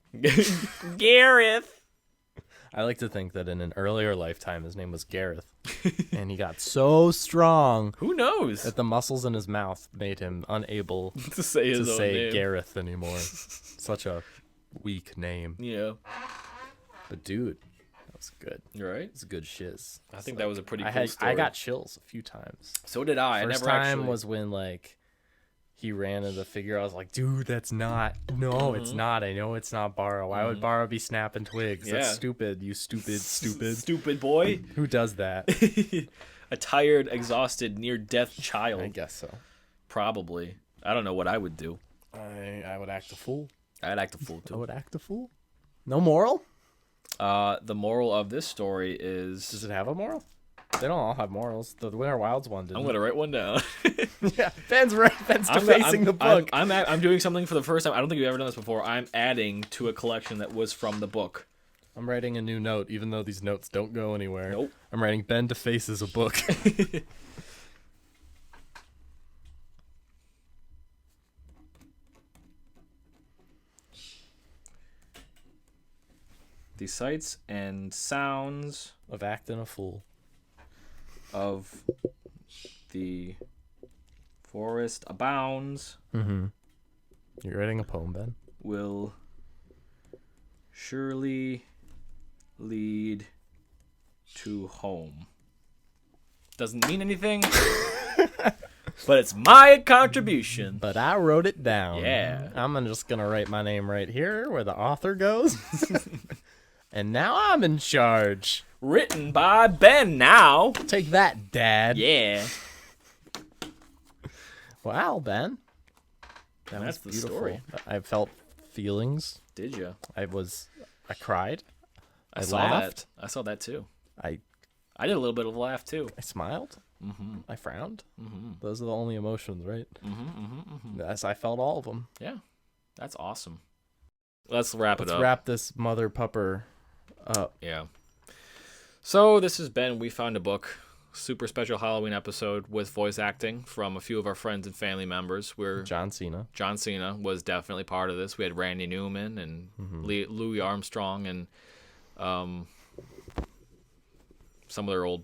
Speaker 1: Gareth.
Speaker 2: I like to think that in an earlier lifetime his name was Gareth. And he got so strong
Speaker 1: Who knows?
Speaker 2: that the muscles in his mouth made him unable
Speaker 1: To say
Speaker 2: to
Speaker 1: his own
Speaker 2: say
Speaker 1: name.
Speaker 2: Gareth anymore. Such a weak name.
Speaker 1: Yeah.
Speaker 2: But dude, that was good.
Speaker 1: You're right.
Speaker 2: It's good shiz.
Speaker 1: I think that was a pretty
Speaker 2: I
Speaker 1: cool story.
Speaker 2: I got chills a few times.
Speaker 1: So did I.
Speaker 2: First
Speaker 1: I never
Speaker 2: time
Speaker 1: actually
Speaker 2: was when like he ran into the figure. I was like, dude, that's not. No, it's not. I know it's not Barra. Why would Barra be snapping twigs? That's
Speaker 1: Yeah.
Speaker 2: stupid. You stupid.
Speaker 1: stupid boy.
Speaker 2: Who does that?
Speaker 1: A tired, exhausted, near-death child.
Speaker 2: I guess so.
Speaker 1: Probably. I don't know what I would do.
Speaker 2: I would act a fool.
Speaker 1: I'd act a fool
Speaker 2: I
Speaker 1: too.
Speaker 2: would act a fool. No moral?
Speaker 1: The moral of this story
Speaker 2: Does
Speaker 1: is
Speaker 2: it have a moral? They don't all have morals. The Winter Wilds one didn't.
Speaker 1: I'm gonna write one down.
Speaker 2: Yeah, Ben's right. Ben's defacing the book.
Speaker 1: I'm doing something for the first time. I don't think we've ever done this before. I'm adding to a collection that was from the book.
Speaker 2: I'm writing a new note, even though these notes don't go anywhere.
Speaker 1: Nope.
Speaker 2: I'm writing Ben defaces a book.
Speaker 1: The sights and sounds
Speaker 2: Of acting a fool.
Speaker 1: of the forest abounds
Speaker 2: Mm-hmm. You're writing a poem, Ben?
Speaker 1: will surely lead to home. Doesn't mean anything, but it's my contribution.
Speaker 2: But I wrote it down.
Speaker 1: Yeah.
Speaker 2: I'm just going to write my name right here where the author goes. And now I'm in charge.
Speaker 1: Written by Ben now.
Speaker 2: Take that, Dad.
Speaker 1: Yeah.
Speaker 2: Wow, Ben.
Speaker 1: And that's the
Speaker 2: Beautiful.
Speaker 1: story.
Speaker 2: I felt feelings.
Speaker 1: Did you?
Speaker 2: I cried. I
Speaker 1: saw
Speaker 2: laughed.
Speaker 1: that. I saw that too.
Speaker 2: I
Speaker 1: I did a little bit of a laugh too.
Speaker 2: smiled.
Speaker 1: Mm-hmm.
Speaker 2: I frowned.
Speaker 1: Mm-hmm.
Speaker 2: Those are the only emotions, right?
Speaker 1: Mm-hmm. Mm-hmm.
Speaker 2: Yes, I felt all of them.
Speaker 1: Yeah. That's awesome. Let's wrap it
Speaker 2: Let's
Speaker 1: up.
Speaker 2: wrap this mother pupper up.
Speaker 1: Yeah. So this has been We Found a Book, super special Halloween episode with voice acting from a few of our friends and family members.
Speaker 2: John Cena.
Speaker 1: John Cena was definitely part of this. We had Randy Newman and Louis Armstrong and some other old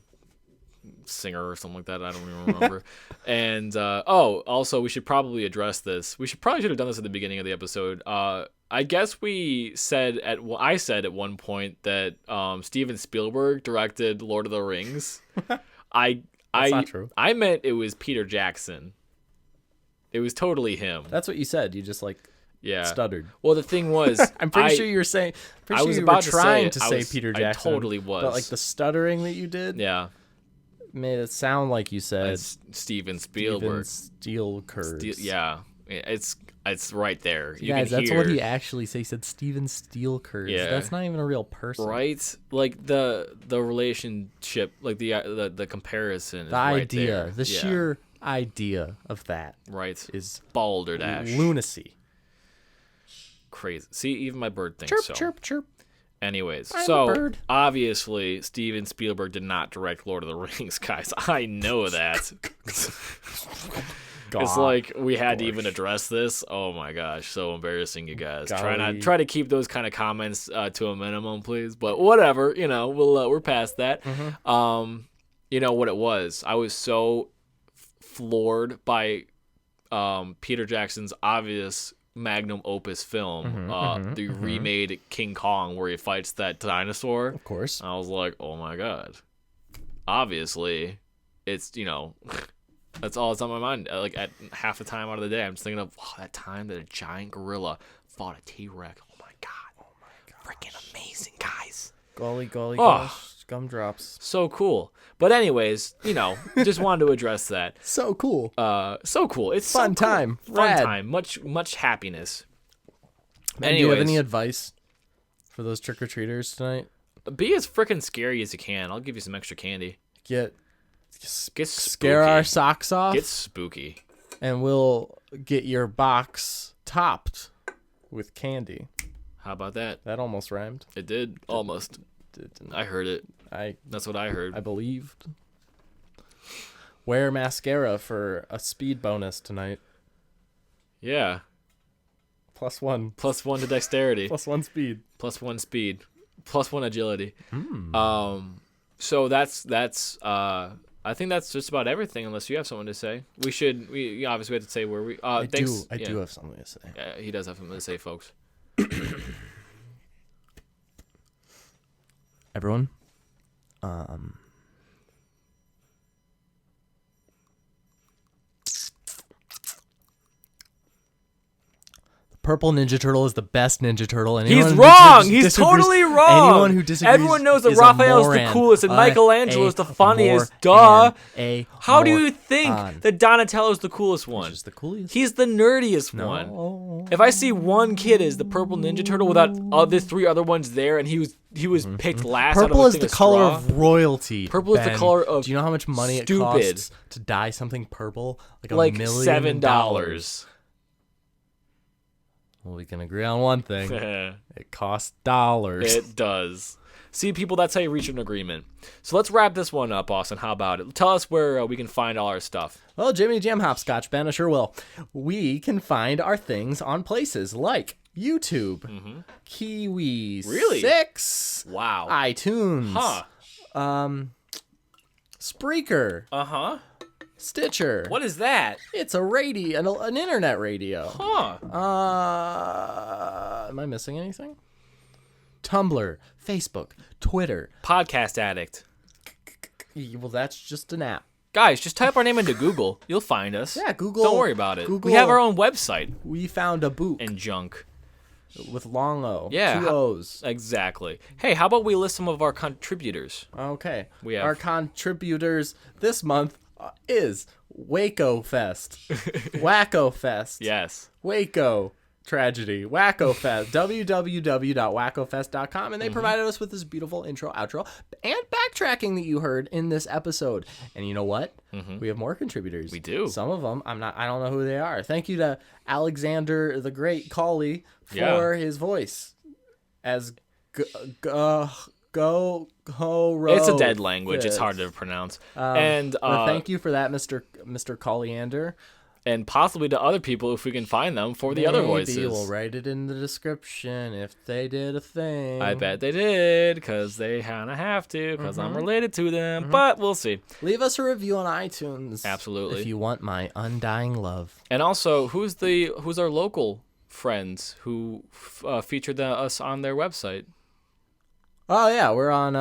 Speaker 1: singer or something like that. I don't even remember. And also we should probably address this. We should have done this at the beginning of the episode. I guess I said at one point that Steven Spielberg directed Lord of the Rings.
Speaker 2: That's not true.
Speaker 1: I meant it was Peter Jackson. It was totally him.
Speaker 2: That's what you said. You just
Speaker 1: Yeah.
Speaker 2: stuttered.
Speaker 1: Well, the thing was,
Speaker 2: I'm pretty sure you were saying. Pretty
Speaker 1: I
Speaker 2: sure
Speaker 1: was
Speaker 2: you
Speaker 1: about
Speaker 2: were
Speaker 1: to
Speaker 2: trying
Speaker 1: say
Speaker 2: to
Speaker 1: it.
Speaker 2: say
Speaker 1: I was-
Speaker 2: Peter
Speaker 1: I
Speaker 2: Jackson.
Speaker 1: totally was.
Speaker 2: But the stuttering that you did
Speaker 1: yeah,
Speaker 2: made it sound like you said
Speaker 1: it's Steven Spielberg.
Speaker 2: Steel curves.
Speaker 1: Yeah, it's right there. You
Speaker 2: Guys,
Speaker 1: can
Speaker 2: that's
Speaker 1: hear,
Speaker 2: what he actually said. He said Steven Steel curves.
Speaker 1: Yeah.
Speaker 2: That's not even a real person.
Speaker 1: right, like the relationship, like the comparison. Is
Speaker 2: The
Speaker 1: right
Speaker 2: idea,
Speaker 1: there.
Speaker 2: the
Speaker 1: Yeah,
Speaker 2: sheer idea of that
Speaker 1: right
Speaker 2: is
Speaker 1: balderdash,
Speaker 2: lunacy.
Speaker 1: crazy. See, even my bird thinks
Speaker 2: Chirp,
Speaker 1: so.
Speaker 2: chirp, chirp.
Speaker 1: Anyways,
Speaker 2: I'm a
Speaker 1: so
Speaker 2: bird.
Speaker 1: obviously Steven Spielberg did not direct Lord of the Rings, guys. I know that. It's like we had to even address this. Oh my gosh, so embarrassing, you guys.
Speaker 2: Golly.
Speaker 1: Try to keep those kind of comments to a minimum, please. But whatever, we're past that. You know what it was? I was so floored by Peter Jackson's obvious magnum opus film, the remade King Kong, where he fights that dinosaur.
Speaker 2: Of course.
Speaker 1: I was like, oh my god. Obviously, it's, that's all that's on my mind. Like, at half the time out of the day, I'm just thinking of that time that a giant gorilla fought a T-Rex. Oh my god. Freaking amazing, guys.
Speaker 2: Golly, golly,
Speaker 1: Oh.
Speaker 2: gosh. Gumdrops.
Speaker 1: So cool. But anyways, just wanted to address that.
Speaker 2: So cool.
Speaker 1: So cool. It's
Speaker 2: Fun
Speaker 1: so cool.
Speaker 2: time.
Speaker 1: Fun
Speaker 2: Rad.
Speaker 1: time. Much happiness.
Speaker 2: Man, do you have any
Speaker 1: Anyways.
Speaker 2: advice for those trick-or-treaters tonight?
Speaker 1: Be as freaking scary as you can. I'll give you some extra candy.
Speaker 2: Get
Speaker 1: Get
Speaker 2: scare
Speaker 1: spooky.
Speaker 2: our socks off,
Speaker 1: Get spooky.
Speaker 2: and we'll get your box topped with candy.
Speaker 1: How about that?
Speaker 2: That almost rhymed.
Speaker 1: It did almost.
Speaker 2: Didn't.
Speaker 1: I heard it.
Speaker 2: I
Speaker 1: That's what I heard.
Speaker 2: believed. Wear mascara for a speed bonus tonight.
Speaker 1: Yeah.
Speaker 2: +1.
Speaker 1: +1 to dexterity.
Speaker 2: +1 speed.
Speaker 1: +1 speed. +1 agility.
Speaker 2: Mm.
Speaker 1: So that's I think that's just about everything. Unless you have something to say, we obviously have to say where we.
Speaker 2: I
Speaker 1: Thanks.
Speaker 2: do have something to say.
Speaker 1: Yeah, he does have something to say, folks.
Speaker 4: Everyone, Purple Ninja Turtle is the best Ninja Turtle. And
Speaker 1: He's wrong. He's totally wrong.
Speaker 4: Anyone who disagrees,
Speaker 1: everyone knows that
Speaker 4: is a
Speaker 1: Raphael's the
Speaker 4: moron.
Speaker 1: coolest and Michelangelo's the funniest.
Speaker 4: Moron.
Speaker 1: Duh. How do you
Speaker 4: Moron.
Speaker 1: think that Donatello's the coolest one?
Speaker 4: Which is the coolest?
Speaker 1: He's the nerdiest one.
Speaker 4: No.
Speaker 1: If I see one kid as the purple Ninja Turtle without the 3 other ones there, and he was picked last.
Speaker 4: Purple
Speaker 1: out of
Speaker 4: is
Speaker 1: a
Speaker 4: the
Speaker 1: thing
Speaker 4: color
Speaker 1: straw,
Speaker 4: of royalty.
Speaker 1: Purple is the
Speaker 4: Ben.
Speaker 1: color of
Speaker 4: Do you know how much money it
Speaker 1: stupid.
Speaker 4: costs to dye something purple?
Speaker 1: like
Speaker 4: $1 million.
Speaker 1: $7.
Speaker 4: Well, we can agree on one thing.
Speaker 1: It
Speaker 4: It costs dollars.
Speaker 1: does. See, people, that's how you reach an agreement. So let's wrap this one up, Austin. How about it? Tell us where we can find all our stuff.
Speaker 4: Well, Jimmy Jam Hopscotch, Ben, I sure will. We can find our things on places like YouTube, Kiwi,
Speaker 1: Really?
Speaker 4: 6,
Speaker 1: Wow.
Speaker 4: iTunes,
Speaker 1: Huh.
Speaker 4: Spreaker,
Speaker 1: Uh-huh.
Speaker 4: Stitcher.
Speaker 1: What is that?
Speaker 4: It's a radio, an internet radio.
Speaker 1: Huh.
Speaker 4: Am I missing anything? Tumblr, Facebook, Twitter.
Speaker 1: Podcast Addict.
Speaker 4: Well, that's just an app.
Speaker 1: Guys, just type our name into Google. You'll find us.
Speaker 4: Yeah, Google.
Speaker 1: Don't worry about it.
Speaker 4: Google.
Speaker 1: We have our own website
Speaker 4: We found a book
Speaker 1: and junk.
Speaker 4: with long O.
Speaker 1: Yeah,
Speaker 4: 2 O's.
Speaker 1: Exactly. Hey, how about we list some of our contributors?
Speaker 4: Okay.
Speaker 1: We have-
Speaker 4: Our contributors this month is Waco Fest. Wacko Fest.
Speaker 1: Yes.
Speaker 4: Waco Tragedy. Wacko Fest. www.wackofest.com. And they provided us with this beautiful intro, outro, and backtracking that you heard in this episode. And you know what? We have more contributors.
Speaker 1: We do.
Speaker 4: Some of them, I don't know who they are. Thank you to Alexander the Great Colley for
Speaker 1: Yeah.
Speaker 4: his voice as Gohoroth.
Speaker 1: It's a dead language. It's hard to pronounce. And
Speaker 4: Well, thank you for that, Mr. Colliander.
Speaker 1: and possibly to other people if we can find them for the other
Speaker 4: Maybe
Speaker 1: voices.
Speaker 4: we'll write it in the description if they did a thing.
Speaker 1: I bet they did, because they kind of have to, because I'm related to them. But we'll see.
Speaker 4: Leave us a review on iTunes.
Speaker 1: Absolutely.
Speaker 4: If you want my undying love.
Speaker 1: And also, who's our local friends who featured us on their website?
Speaker 4: Oh, yeah. We're on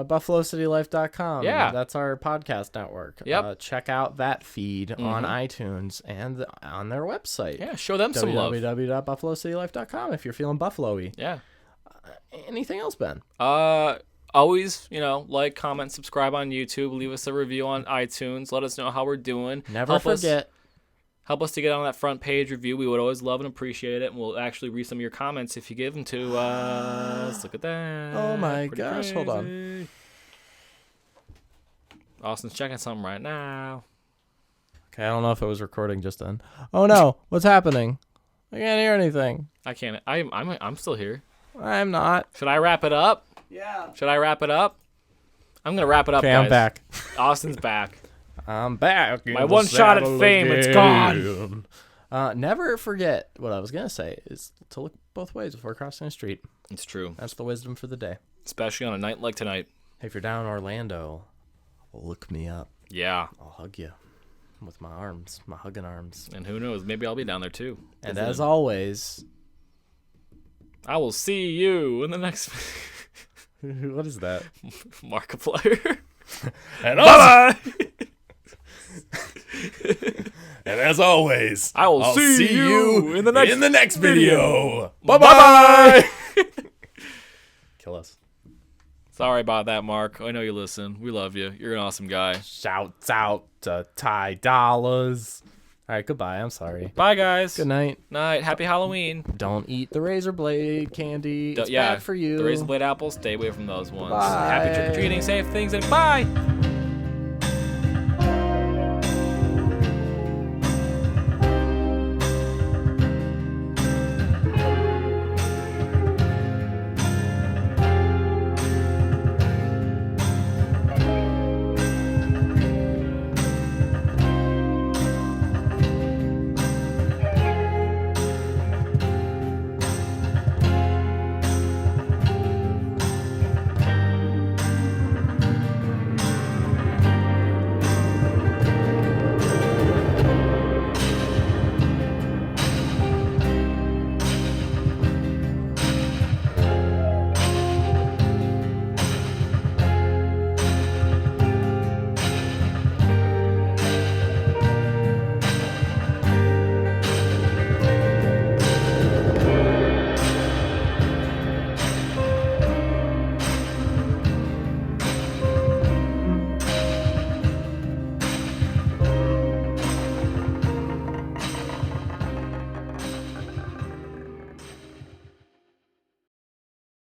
Speaker 4: BuffaloCityLife.com.
Speaker 1: Yeah.
Speaker 4: That's our podcast network.
Speaker 1: Yep.
Speaker 4: Check out that feed on iTunes and on their website.
Speaker 1: Yeah, show them some love.
Speaker 4: www.BuffaloCityLife.com if you're feeling Buffalo-y.
Speaker 1: Yeah.
Speaker 4: Anything else, Ben?
Speaker 1: Always, like, comment, subscribe on YouTube, leave us a review on iTunes, let us know how we're doing.
Speaker 4: Never forget.
Speaker 1: Help us to get on that front page review. We would always love and appreciate it, and we'll actually read some of your comments if you give them to us. Look at that.
Speaker 4: Oh my
Speaker 1: Pretty
Speaker 4: gosh, hold on.
Speaker 1: crazy. Austin's checking something right now.
Speaker 4: Okay, I don't know if it was recording just then. Oh no, what's happening? I can't hear anything.
Speaker 1: I can't. I'm still here.
Speaker 4: I'm not.
Speaker 1: Should I wrap it up?
Speaker 4: Yeah.
Speaker 1: Should I wrap it up? I'm gonna wrap it up,
Speaker 4: Okay,
Speaker 1: guys.
Speaker 4: I'm back.
Speaker 1: Austin's back.
Speaker 4: I'm back.
Speaker 1: My one shot at fame, it's gone.
Speaker 4: Never forget what I was gonna say is to look both ways before crossing the street.
Speaker 1: It's true,
Speaker 4: That's the wisdom for the day.
Speaker 1: especially on a night like tonight.
Speaker 4: Hey, if you're down in Orlando, look me up.
Speaker 1: Yeah,
Speaker 4: I'll hug you with my arms, my hugging arms.
Speaker 1: and who knows? Maybe I'll be down there too.
Speaker 4: And as always,
Speaker 1: I will see you in the next
Speaker 4: what is that?
Speaker 1: Markiplier.
Speaker 3: And
Speaker 1: Bye.
Speaker 3: And as always,
Speaker 1: I will
Speaker 3: I'll
Speaker 1: see you in the next
Speaker 3: video.
Speaker 1: Bye-bye.
Speaker 4: Kill us.
Speaker 1: Sorry about that, Mark. I know you listen. We love you. You're an awesome guy.
Speaker 4: Shouts out to Ty Dollars.
Speaker 2: All right, goodbye. I'm sorry.
Speaker 1: Bye, guys.
Speaker 2: Good night.
Speaker 1: Night. Happy Halloween.
Speaker 2: Don't eat the razor blade candy. It's
Speaker 1: Yeah,
Speaker 2: bad for you.
Speaker 1: The razor blade apples, stay away from those ones.
Speaker 2: Bye.
Speaker 1: Happy trick or treating, safe things, and bye.